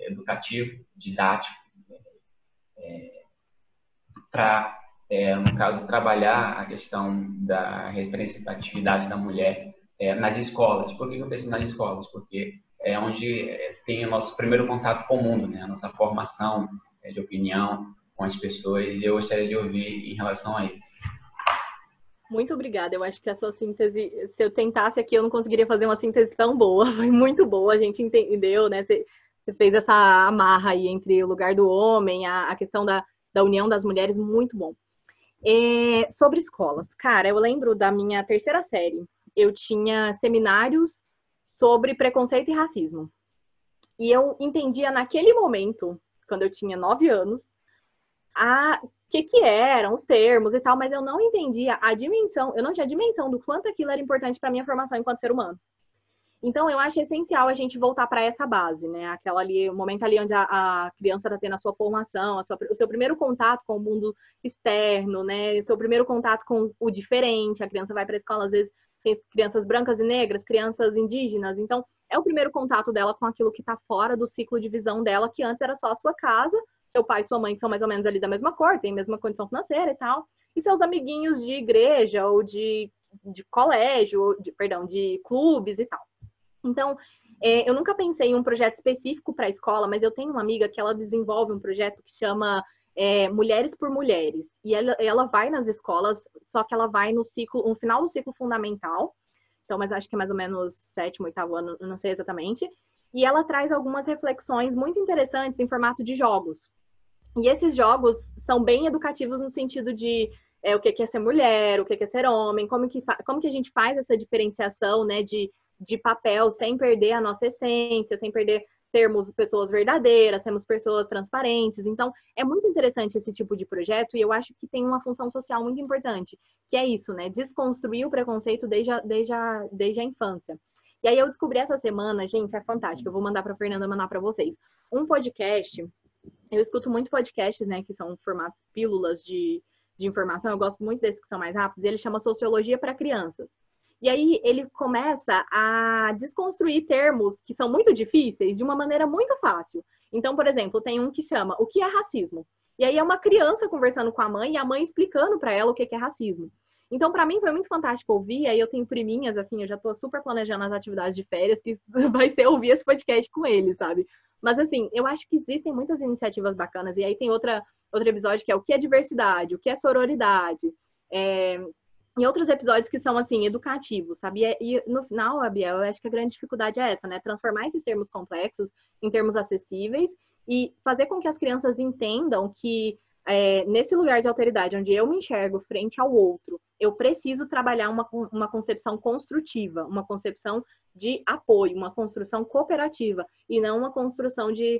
educativo, didático, para, no caso, trabalhar a questão da representatividade da mulher nas escolas. Por que eu penso nas escolas? Porque é onde tem o nosso primeiro contato com o mundo, né? A nossa formação de opinião com as pessoas, e eu gostaria de ouvir em relação a isso. Muito obrigada. Eu acho que a sua síntese, se eu tentasse aqui, eu não conseguiria fazer uma síntese tão boa. Foi muito boa, a gente entendeu, né? Você fez essa amarra aí entre o lugar do homem, a questão da união das mulheres, muito bom. Sobre escolas. Cara, eu lembro da minha terceira série. Eu tinha seminários sobre preconceito e racismo. E eu entendia naquele momento, quando eu tinha 9 anos, o que eram os termos e tal, mas eu não entendia a dimensão, eu não tinha a dimensão do quanto aquilo era importante para minha formação enquanto ser humano. Então, eu acho essencial a gente voltar para essa base, né? Aquela ali, o momento ali onde a criança está tendo a sua formação, o seu primeiro contato com o mundo externo, né? O seu primeiro contato com o diferente. A criança vai para a escola, às vezes, tem crianças brancas e negras, crianças indígenas. Então, é o primeiro contato dela com aquilo que está fora do ciclo de visão dela, que antes era só a sua casa, seu pai e sua mãe, que são mais ou menos ali da mesma cor, têm a mesma condição financeira e tal, e seus amiguinhos de igreja ou de colégio, de clubes e tal. Então, eu nunca pensei em um projeto específico para a escola, mas eu tenho uma amiga que ela desenvolve um projeto que chama Mulheres por Mulheres. E ela vai nas escolas, só que ela vai no final do ciclo fundamental, então, mas acho que é mais ou menos 7º, 8º ano, não sei exatamente, e ela traz algumas reflexões muito interessantes em formato de jogos. E esses jogos são bem educativos no sentido de o que é ser mulher, o que é ser homem, como que a gente faz essa diferenciação, né, de papel sem perder a nossa essência, sem perder sermos pessoas verdadeiras, sermos pessoas transparentes. Então, é muito interessante esse tipo de projeto e eu acho que tem uma função social muito importante, que é isso, né, desconstruir o preconceito desde a infância. E aí eu descobri essa semana, gente, é fantástico, eu vou mandar para a Fernanda mandar para vocês, um podcast. Eu escuto muito podcasts, né, que são formatos pílulas de informação. Eu gosto muito desses que são mais rápidos. Ele chama Sociologia para Crianças. E aí ele começa a desconstruir termos que são muito difíceis de uma maneira muito fácil. Então, por exemplo, tem um que chama O que é racismo? E aí é uma criança conversando com a mãe e a mãe explicando para ela o que é racismo. Então, para mim, foi muito fantástico ouvir. Aí eu tenho priminhas, assim, eu já tô super planejando as atividades de férias, que vai ser ouvir esse podcast com eles, sabe? Mas, assim, eu acho que existem muitas iniciativas bacanas. E aí tem outro episódio que é o que é diversidade, o que é sororidade. E outros episódios que são, assim, educativos, sabe? E no final, Abiel, eu acho que a grande dificuldade é essa, né? Transformar esses termos complexos em termos acessíveis e fazer com que as crianças entendam que nesse lugar de alteridade, onde eu me enxergo frente ao outro, eu preciso trabalhar uma concepção construtiva, uma concepção de apoio, uma construção cooperativa, e não uma construção de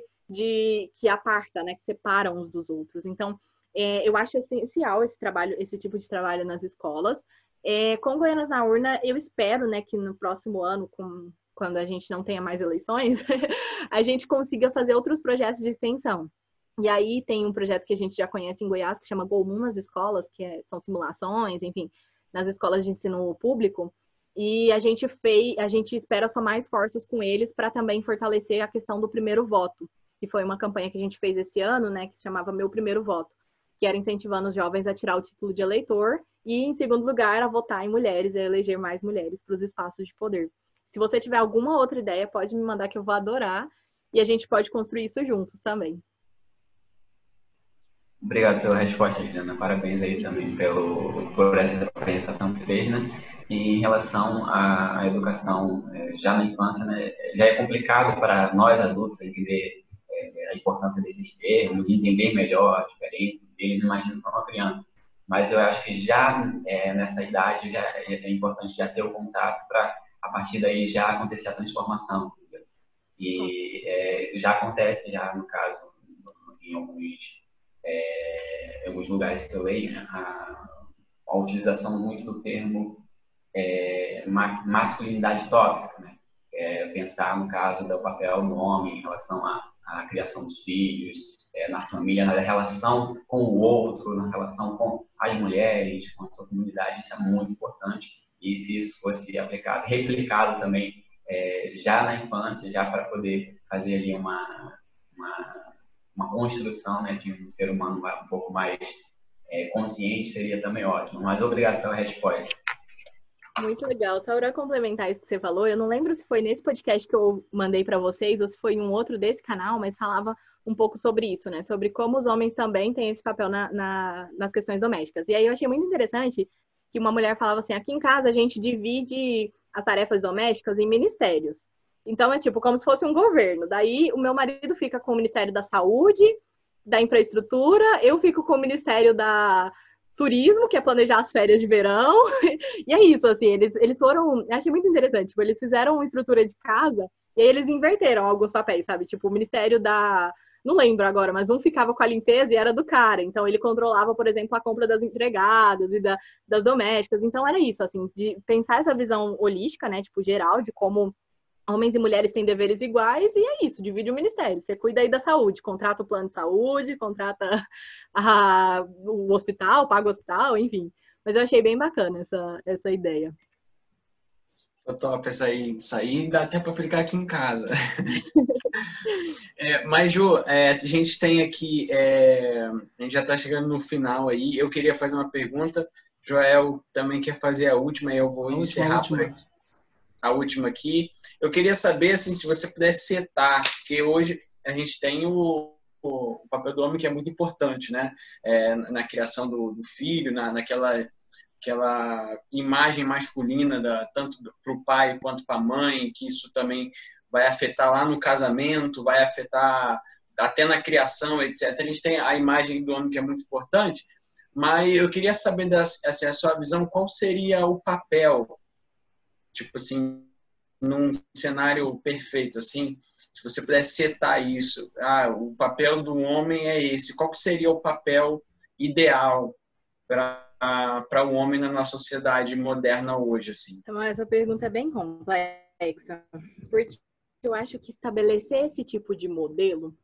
que aparta, né, que separa uns dos outros. Então, eu acho essencial esse tipo de trabalho nas escolas. Com Goianas na Urna, eu espero, né, que no próximo ano, quando a gente não tenha mais eleições, a gente consiga fazer outros projetos de extensão. E aí tem um projeto que a gente já conhece em Goiás, que chama Golmun nas escolas, que são simulações, enfim, nas escolas de ensino público. E a gente espera somar esforços com eles para também fortalecer a questão do primeiro voto, que foi uma campanha que a gente fez esse ano, né, que se chamava Meu Primeiro Voto, que era incentivando os jovens a tirar o título de eleitor e, em segundo lugar, a votar em mulheres e a eleger mais mulheres para os espaços de poder. Se você tiver alguma outra ideia, pode me mandar que eu vou adorar e a gente pode construir isso juntos também. Obrigado pela resposta, Juliana. Parabéns aí também por essa apresentação que fez, né? E em relação à educação já na infância, né? Já é complicado para nós adultos entender a importância desses termos, entender melhor a diferença deles, imagino para uma criança. Mas eu acho que já nessa idade já é importante já ter o contato para, a partir daí, já acontecer a transformação. Entendeu? E já acontece, já no caso, em alguns lugares que eu leio, né, a utilização muito do termo masculinidade tóxica, né? Pensar no caso do papel do homem em relação à criação dos filhos, na família, na relação com o outro, na relação com as mulheres, com a sua comunidade. Isso é muito importante. E se isso fosse aplicado, replicado também já na infância, já para poder fazer ali uma construção, né, de um ser humano um pouco mais consciente, seria também ótimo. Mas obrigado pela resposta. Muito legal. Só para complementar isso que você falou, eu não lembro se foi nesse podcast que eu mandei para vocês ou se foi em um outro desse canal, mas falava um pouco sobre isso, né? Sobre como os homens também têm esse papel nas questões domésticas. E aí eu achei muito interessante que uma mulher falava assim, aqui em casa a gente divide as tarefas domésticas em ministérios. Então é tipo como se fosse um governo. Daí o meu marido fica com o Ministério da Saúde, da Infraestrutura, eu fico com o Ministério da Turismo, que é planejar as férias de verão. E é isso, assim, eles foram... Achei muito interessante, tipo, eles fizeram uma estrutura de casa e aí eles inverteram alguns papéis, sabe? Tipo, o Ministério da... Não lembro agora, mas um ficava com a limpeza e era do cara. Então, ele controlava, por exemplo, a compra das empregadas e das domésticas. Então, era isso, assim, de pensar essa visão holística, né? Tipo, geral, de como homens e mulheres têm deveres iguais, e é isso, divide o ministério. Você cuida aí da saúde, contrata o plano de saúde, contrata o hospital, paga o hospital, enfim. Mas eu achei bem bacana essa ideia. Top essa aí. Isso aí dá até para aplicar aqui em casa. Mas, Ju, a gente tem aqui... a gente já está chegando no final aí. Eu queria fazer uma pergunta. Joel também quer fazer a última, e eu vou encerrar por aqui. A última aqui. Eu queria saber, assim, se você pudesse setar, porque hoje a gente tem o papel do homem que é muito importante, né? Na criação do filho, naquela imagem masculina, tanto para o pai quanto para a mãe, que isso também vai afetar lá no casamento, vai afetar até na criação, etc. A gente tem a imagem do homem que é muito importante, mas eu queria saber, assim, a sua visão, qual seria o papel, tipo assim, num cenário perfeito, assim, se você pudesse setar isso, o papel do homem é esse, qual que seria o papel ideal para o homem na nossa sociedade moderna hoje, assim? Então, essa pergunta é bem complexa, porque eu acho que estabelecer esse tipo de modelo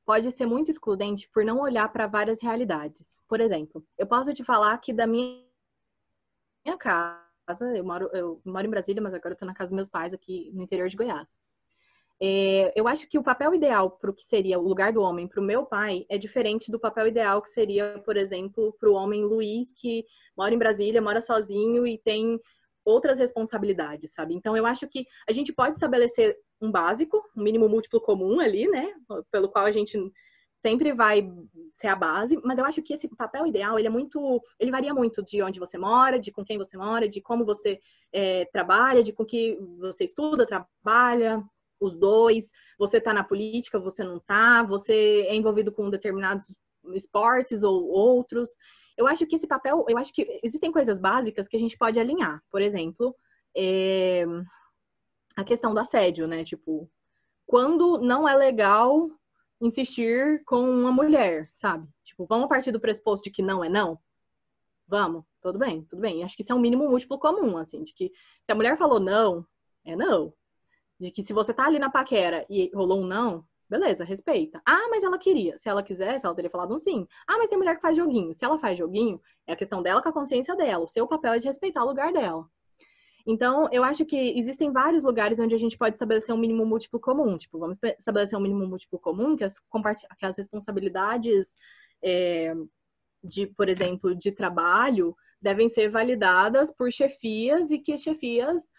pode ser muito excludente por não olhar para várias realidades. Por exemplo, eu posso te falar que da minha casa, eu moro em Brasília, mas agora eu estou na casa dos meus pais aqui no interior de Goiás. Eu acho que o papel ideal para o que seria o lugar do homem para o meu pai é diferente do papel ideal que seria, por exemplo, para o homem Luiz, que mora em Brasília, mora sozinho e tem outras responsabilidades, sabe? Então, eu acho que a gente pode estabelecer um básico, um mínimo múltiplo comum ali, né? Pelo qual a gente sempre vai ser a base, mas eu acho que esse papel ideal, ele varia muito de onde você mora, de com quem você mora, de como você trabalha, de com que você estuda, trabalha, os dois, você tá na política, você não tá, você é envolvido com determinados esportes ou outros. Eu acho que esse papel, eu acho que existem coisas básicas que a gente pode alinhar. Por exemplo, a questão do assédio, né? Tipo, quando não é legal insistir com uma mulher, sabe? Tipo, vamos partir do pressuposto de que não é não? Vamos, tudo bem, tudo bem. Acho que isso é um mínimo múltiplo comum, assim, de que se a mulher falou não, é não. De que se você tá ali na paquera e rolou um não, beleza, respeita. Ah, mas ela queria. Se ela quisesse, ela teria falado um sim. Ah, mas tem mulher que faz joguinho. Se ela faz joguinho, é a questão dela com a consciência dela. O seu papel é de respeitar o lugar dela. Então, eu acho que existem vários lugares onde a gente pode estabelecer um mínimo múltiplo comum. Tipo, vamos estabelecer um mínimo múltiplo comum que as responsabilidades por exemplo, de trabalho devem ser validadas por chefias e que as chefias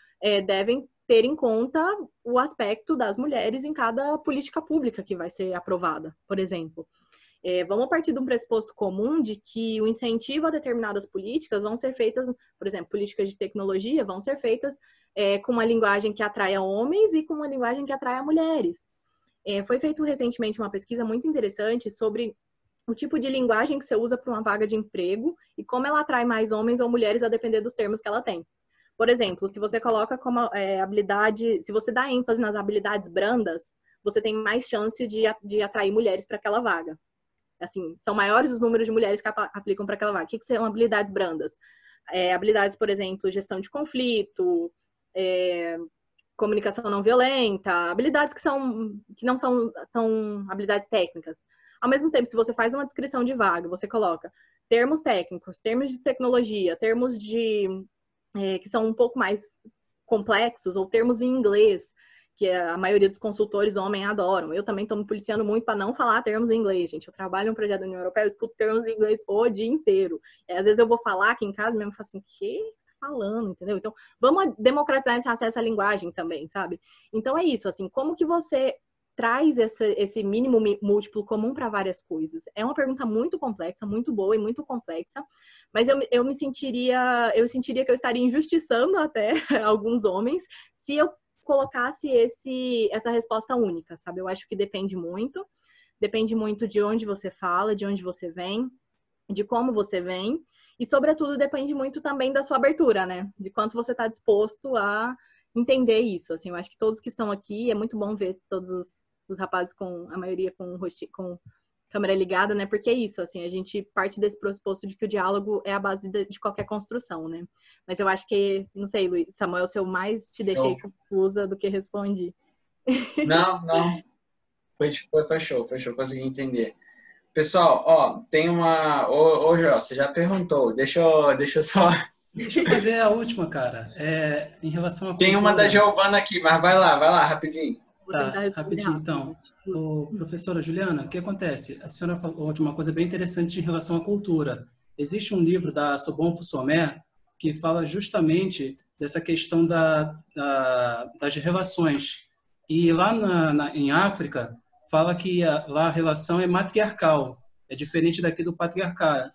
devem ter em conta o aspecto das mulheres em cada política pública que vai ser aprovada, por exemplo. Vamos partir de um pressuposto comum de que o incentivo a determinadas políticas vão ser feitas, por exemplo, políticas de tecnologia vão ser feitas com uma linguagem que atraia homens e com uma linguagem que atraia mulheres. Foi feito recentemente uma pesquisa muito interessante sobre o tipo de linguagem que você usa para uma vaga de emprego e como ela atrai mais homens ou mulheres a depender dos termos que ela tem. Por exemplo, se você coloca como habilidade, se você dá ênfase nas habilidades brandas, você tem mais chance de atrair mulheres para aquela vaga. Assim, são maiores os números de mulheres que aplicam para aquela vaga. O que são habilidades brandas? Habilidades, por exemplo, gestão de conflito, comunicação não violenta, habilidades que não são tão habilidades técnicas. Ao mesmo tempo, se você faz uma descrição de vaga, você coloca termos técnicos, termos de tecnologia, termos que são um pouco mais complexos, ou termos em inglês, que a maioria dos consultores homens adoram. Eu também estou me policiando muito para não falar termos em inglês, gente. Eu trabalho em um projeto da União Europeia, eu escuto termos em inglês o dia inteiro. Às vezes eu vou falar aqui em casa mesmo, eu falo assim, o que você está falando, entendeu? Então, vamos democratizar esse acesso à linguagem também, sabe? Então, é isso, assim, como que você traz esse mínimo múltiplo comum para várias coisas? É uma pergunta muito complexa, muito boa e muito complexa, mas eu sentiria que eu estaria injustiçando até alguns homens se eu colocasse essa resposta única, sabe? Eu acho que depende muito de onde você fala, de onde você vem, de como você vem, e sobretudo depende muito também da sua abertura, né? De quanto você está disposto a entender isso, assim. Eu acho que todos que estão aqui, é muito bom ver todos os rapazes a maioria com câmera ligada, né? Porque é isso, assim, a gente parte desse pressuposto de que o diálogo é a base de qualquer construção, né? Mas eu acho que, não sei, Luiz, Samuel, se eu mais te deixei confusa do que respondi. Não. Foi show, consegui entender. Pessoal, ó, tem uma... Ô, Joel, você já perguntou, deixa eu só... Deixa eu fazer a última, cara. Em relação a Tem uma da Giovana aqui, mas vai lá, rapidinho. Tá, rapidinho, então. Professora Juliana, o que acontece? A senhora falou de uma coisa bem interessante em relação à cultura. Existe um livro da Sobon Fussomé que fala justamente dessa questão das relações. E lá em África, fala que lá a relação é matriarcal, é diferente daqui do patriarcal.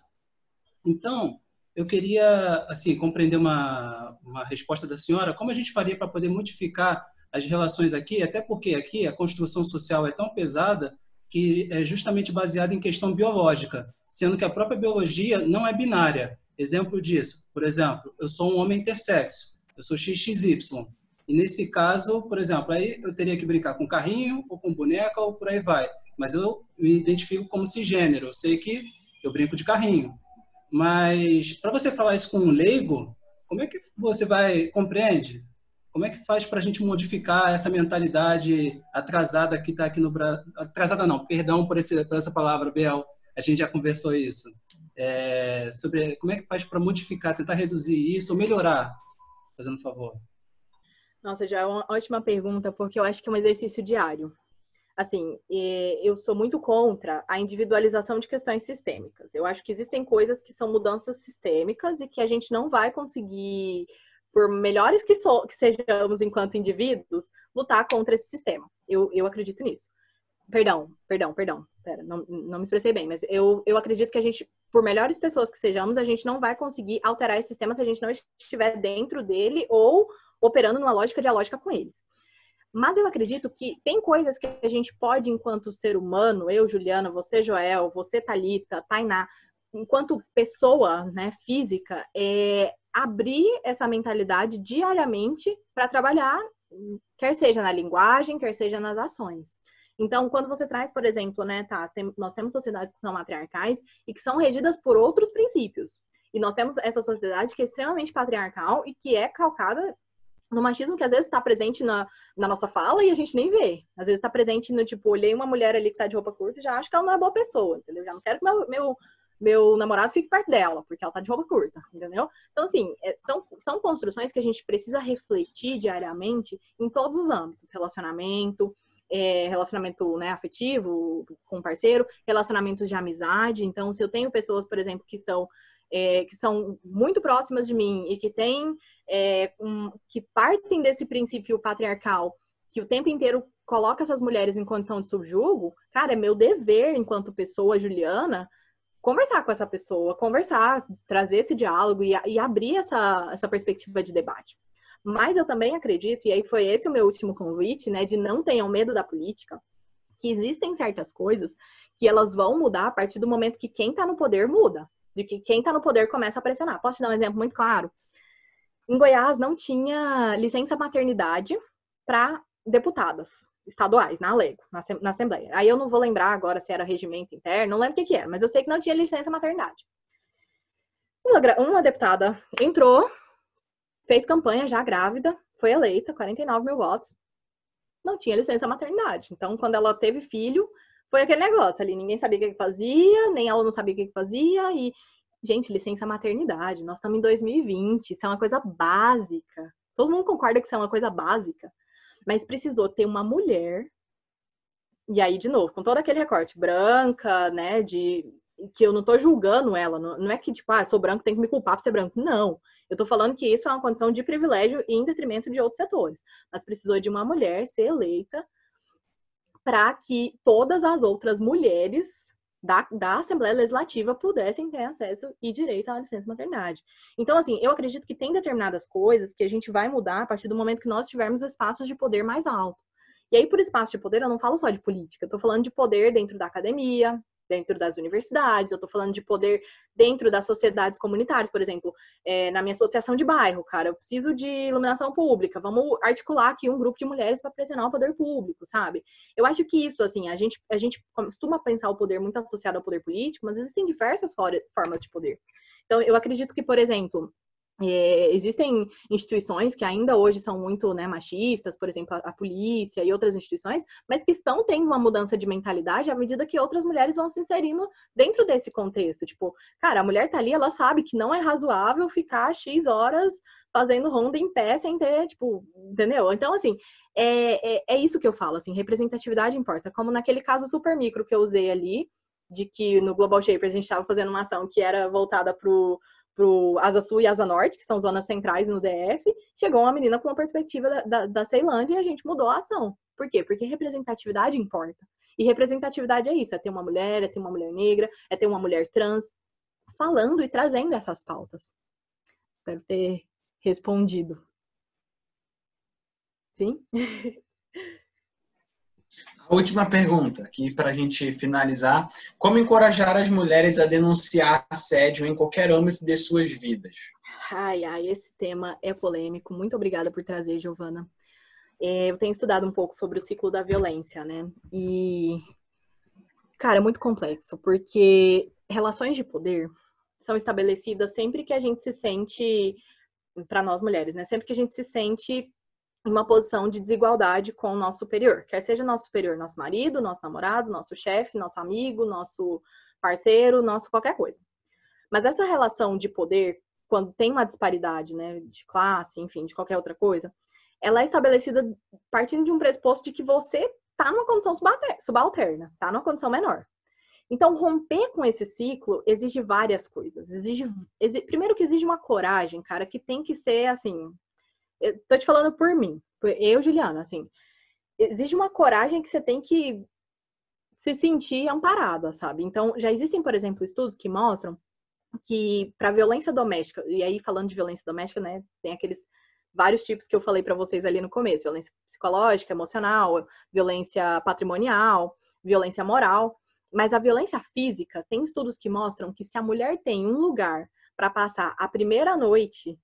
Então, eu queria assim compreender uma resposta da senhora, como a gente faria para poder modificar as relações aqui, até porque aqui a construção social é tão pesada que é justamente baseada em questão biológica, sendo que a própria biologia não é binária. Exemplo disso, por exemplo, eu sou um homem intersexo, eu sou XXY, e nesse caso, por exemplo, aí eu teria que brincar com carrinho, ou com boneca, ou por aí vai, mas eu me identifico como cisgênero, eu sei que eu brinco de carrinho. Mas, para você falar isso com um leigo, como é que você compreende? Como é que faz para a gente modificar essa mentalidade atrasada que está aqui no Brasil? Atrasada não, perdão por essa palavra, Bel, a gente já conversou isso. Sobre como é que faz para modificar, tentar reduzir isso ou melhorar, fazendo um favor. Nossa, já é uma ótima pergunta, porque eu acho que é um exercício diário. Assim, eu sou muito contra a individualização de questões sistêmicas. Eu acho que existem coisas que são mudanças sistêmicas e que a gente não vai conseguir, por melhores que sejamos enquanto indivíduos, lutar contra esse sistema. Eu acredito nisso. Perdão. Pera, não me expressei bem, mas eu acredito que a gente, por melhores pessoas que sejamos, a gente não vai conseguir alterar esse sistema se a gente não estiver dentro dele ou operando numa lógica dialógica com eles. Mas eu acredito que tem coisas que a gente pode, enquanto ser humano, eu, Juliana, você, Joel, você, Thalita, Tainá, enquanto pessoa, né, física, abrir essa mentalidade diariamente para trabalhar, quer seja na linguagem, quer seja nas ações. Então, quando você traz, por exemplo, né, nós temos sociedades que são matriarcais e que são regidas por outros princípios. E nós temos essa sociedade que é extremamente patriarcal e que é calcada no machismo que às vezes está presente na nossa fala e a gente nem vê. Às vezes está presente no tipo, olhei uma mulher ali que tá de roupa curta e já acho que ela não é boa pessoa, entendeu? Já não quero que meu namorado fique perto dela, porque ela tá de roupa curta, entendeu? Então, assim, são construções que a gente precisa refletir diariamente em todos os âmbitos. Relacionamento, né, afetivo com o parceiro, relacionamentos de amizade. Então, se eu tenho pessoas, por exemplo, que são muito próximas de mim e que que partem desse princípio patriarcal, que o tempo inteiro coloca essas mulheres em condição de subjugo, cara, é meu dever, enquanto pessoa, Juliana, conversar com essa pessoa, trazer esse diálogo e abrir essa perspectiva de debate. Mas eu também acredito, e aí foi esse o meu último convite, né, de não tenham medo da política, que existem certas coisas que elas vão mudar a partir do momento que quem está no poder muda, de que quem está no poder começa a pressionar. Posso te dar um exemplo muito claro? Em Goiás não tinha licença maternidade para deputadas estaduais, na Assembleia. Aí eu não vou lembrar agora se era regimento interno, não lembro o que era, mas eu sei que não tinha licença maternidade. Uma deputada entrou, fez campanha já grávida, foi eleita, 49 mil votos, não tinha licença maternidade. Então, quando ela teve filho, foi aquele negócio ali, ninguém sabia o que fazia, nem ela não sabia o que fazia, e, gente, licença maternidade, nós estamos em 2020, isso é uma coisa básica. Todo mundo concorda que isso é uma coisa básica, mas precisou ter uma mulher, e aí, de novo, com todo aquele recorte, branca, né, que eu não tô julgando ela, não é que, tipo, sou branco, tem que me culpar por ser branco. Não, Eu tô falando que isso é uma condição de privilégio em detrimento de outros setores. Mas precisou de uma mulher ser eleita para que todas as outras mulheres da Assembleia Legislativa pudessem ter acesso e direito à licença maternidade. Então, assim, eu acredito que tem determinadas coisas que a gente vai mudar a partir do momento que nós tivermos espaços de poder mais alto. E aí, por espaço de poder, eu não falo só de política, eu tô falando de poder dentro da academia, dentro das universidades, eu tô falando de poder dentro das sociedades comunitárias, por exemplo, na minha associação de bairro, cara, eu preciso de iluminação pública, vamos articular aqui um grupo de mulheres para pressionar o poder público, sabe? Eu acho que isso, assim, a gente costuma pensar o poder muito associado ao poder político, mas existem diversas formas de poder. Então, eu acredito que, por exemplo, existem instituições que ainda hoje são muito, né, machistas, por exemplo, a polícia e outras instituições, mas que estão tendo uma mudança de mentalidade à medida que outras mulheres vão se inserindo dentro desse contexto. Tipo, cara, a mulher tá ali, ela sabe que não é razoável ficar X horas fazendo ronda em pé sem ter, tipo, entendeu? Então, assim, é isso que eu falo, assim, representatividade importa. Como naquele caso super micro que eu usei ali, de que no Global Shaper a gente estava fazendo uma ação que era voltada pro Asa Sul e Asa Norte, que são zonas centrais no DF, chegou uma menina com uma perspectiva da Ceilândia e a gente mudou a ação. Por quê? Porque representatividade importa. E representatividade é isso, é ter uma mulher, é ter uma mulher negra, é ter uma mulher trans, falando e trazendo essas pautas. Espero ter respondido. Sim? A última pergunta, aqui para a gente finalizar. Como encorajar as mulheres a denunciar assédio em qualquer âmbito de suas vidas? Esse tema é polêmico. Muito obrigada por trazer, Giovana. Eu tenho estudado um pouco sobre o ciclo da violência, né? E, cara, é muito complexo, porque relações de poder são estabelecidas sempre que a gente se sente, para nós mulheres, né? Sempre que a gente se sente em uma posição de desigualdade com o nosso superior. Quer seja nosso superior, nosso marido, nosso namorado, nosso chefe, nosso amigo, nosso parceiro, nosso qualquer coisa. Mas essa relação de poder, quando tem uma disparidade, né, de classe, enfim, de qualquer outra coisa, ela é estabelecida partindo de um pressuposto de que você tá numa condição subalterna, tá numa condição menor. Então, romper com esse ciclo exige várias coisas. Primeiro que exige uma coragem, cara, que tem que ser, assim... Eu tô te falando por mim, eu, Juliana, assim, exige uma coragem que você tem que se sentir amparada, sabe? Então, já existem, por exemplo, estudos que mostram que para violência doméstica, e aí falando de violência doméstica, né, tem aqueles vários tipos que eu falei para vocês ali no começo, violência psicológica, emocional, violência patrimonial, violência moral, mas a violência física, tem estudos que mostram que se a mulher tem um lugar para passar a primeira noite,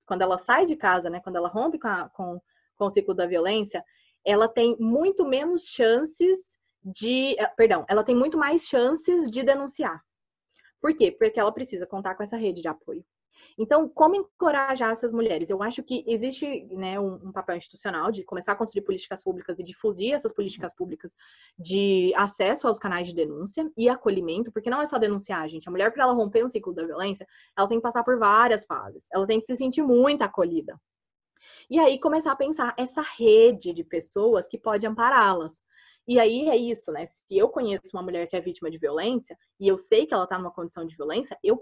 quando ela sai de casa, né, quando ela rompe com o ciclo da violência, ela tem muito menos chances ela tem muito mais chances de denunciar. Por quê? Porque ela precisa contar com essa rede de apoio. Então, como encorajar essas mulheres? Eu acho que existe, né, um papel institucional de começar a construir políticas públicas e difundir essas políticas públicas de acesso aos canais de denúncia e acolhimento, porque não é só denunciar, gente. A mulher, para ela romper um ciclo da violência, ela tem que passar por várias fases. Ela tem que se sentir muito acolhida. E aí, começar a pensar essa rede de pessoas que pode ampará-las. E aí é isso, né? Se eu conheço uma mulher que é vítima de violência e eu sei que ela tá numa condição de violência, eu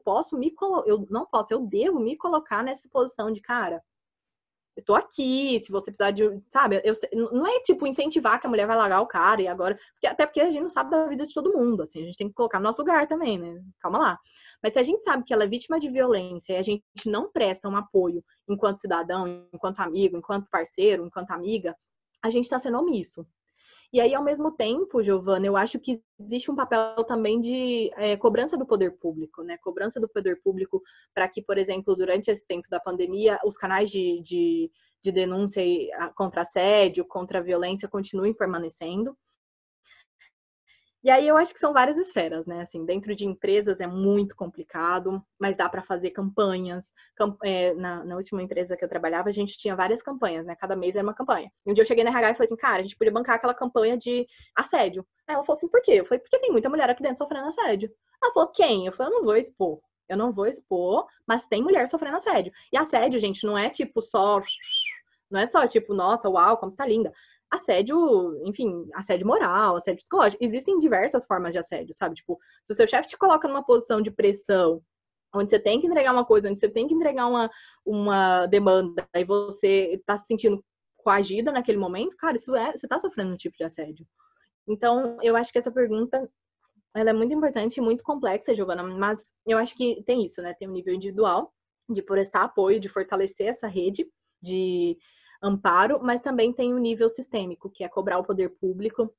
devo me colocar nessa posição de, cara, eu tô aqui, se você precisar de, sabe, não é tipo incentivar que a mulher vai largar o cara e agora, até porque a gente não sabe da vida de todo mundo, assim, a gente tem que colocar no nosso lugar também, né? Calma lá. Mas se a gente sabe que ela é vítima de violência e a gente não presta um apoio enquanto cidadão, enquanto amigo, enquanto parceiro, enquanto amiga, a gente tá sendo omisso. E aí, ao mesmo tempo, Giovana, eu acho que existe um papel também de cobrança do poder público, né? Cobrança do poder público para que, por exemplo, durante esse tempo da pandemia, os canais de denúncia contra assédio, contra a violência continuem permanecendo. E aí eu acho que são várias esferas, né? Assim, dentro de empresas é muito complicado, mas dá para fazer campanhas. Na última empresa que eu trabalhava, a gente tinha várias campanhas, né? Cada mês era uma campanha. E um dia eu cheguei na RH e falei assim, cara, a gente podia bancar aquela campanha de assédio. Aí ela falou assim, por quê? Eu falei, porque tem muita mulher aqui dentro sofrendo assédio. Ela falou, quem? Eu falei, eu não vou expor, mas tem mulher sofrendo assédio. E assédio, gente, não é tipo só... Não é só tipo, nossa, uau, como você tá linda. Assédio, enfim, assédio moral, assédio psicológico. Existem diversas formas de assédio, sabe? Tipo, se o seu chefe te coloca numa posição de pressão onde você tem que entregar uma coisa, onde você tem que entregar uma demanda, e você está se sentindo coagida naquele momento, cara, você está sofrendo um tipo de assédio. Então, eu acho que essa pergunta, ela é muito importante e muito complexa, Giovana, mas eu acho que tem isso, né? Tem um nível individual de prestar apoio, de fortalecer essa rede de amparo, mas também tem um nível sistêmico, que é cobrar o poder público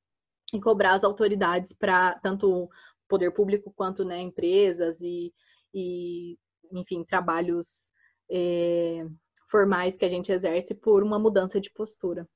e cobrar as autoridades para tanto o poder público quanto, né, empresas e enfim, trabalhos formais que a gente exerce por uma mudança de postura.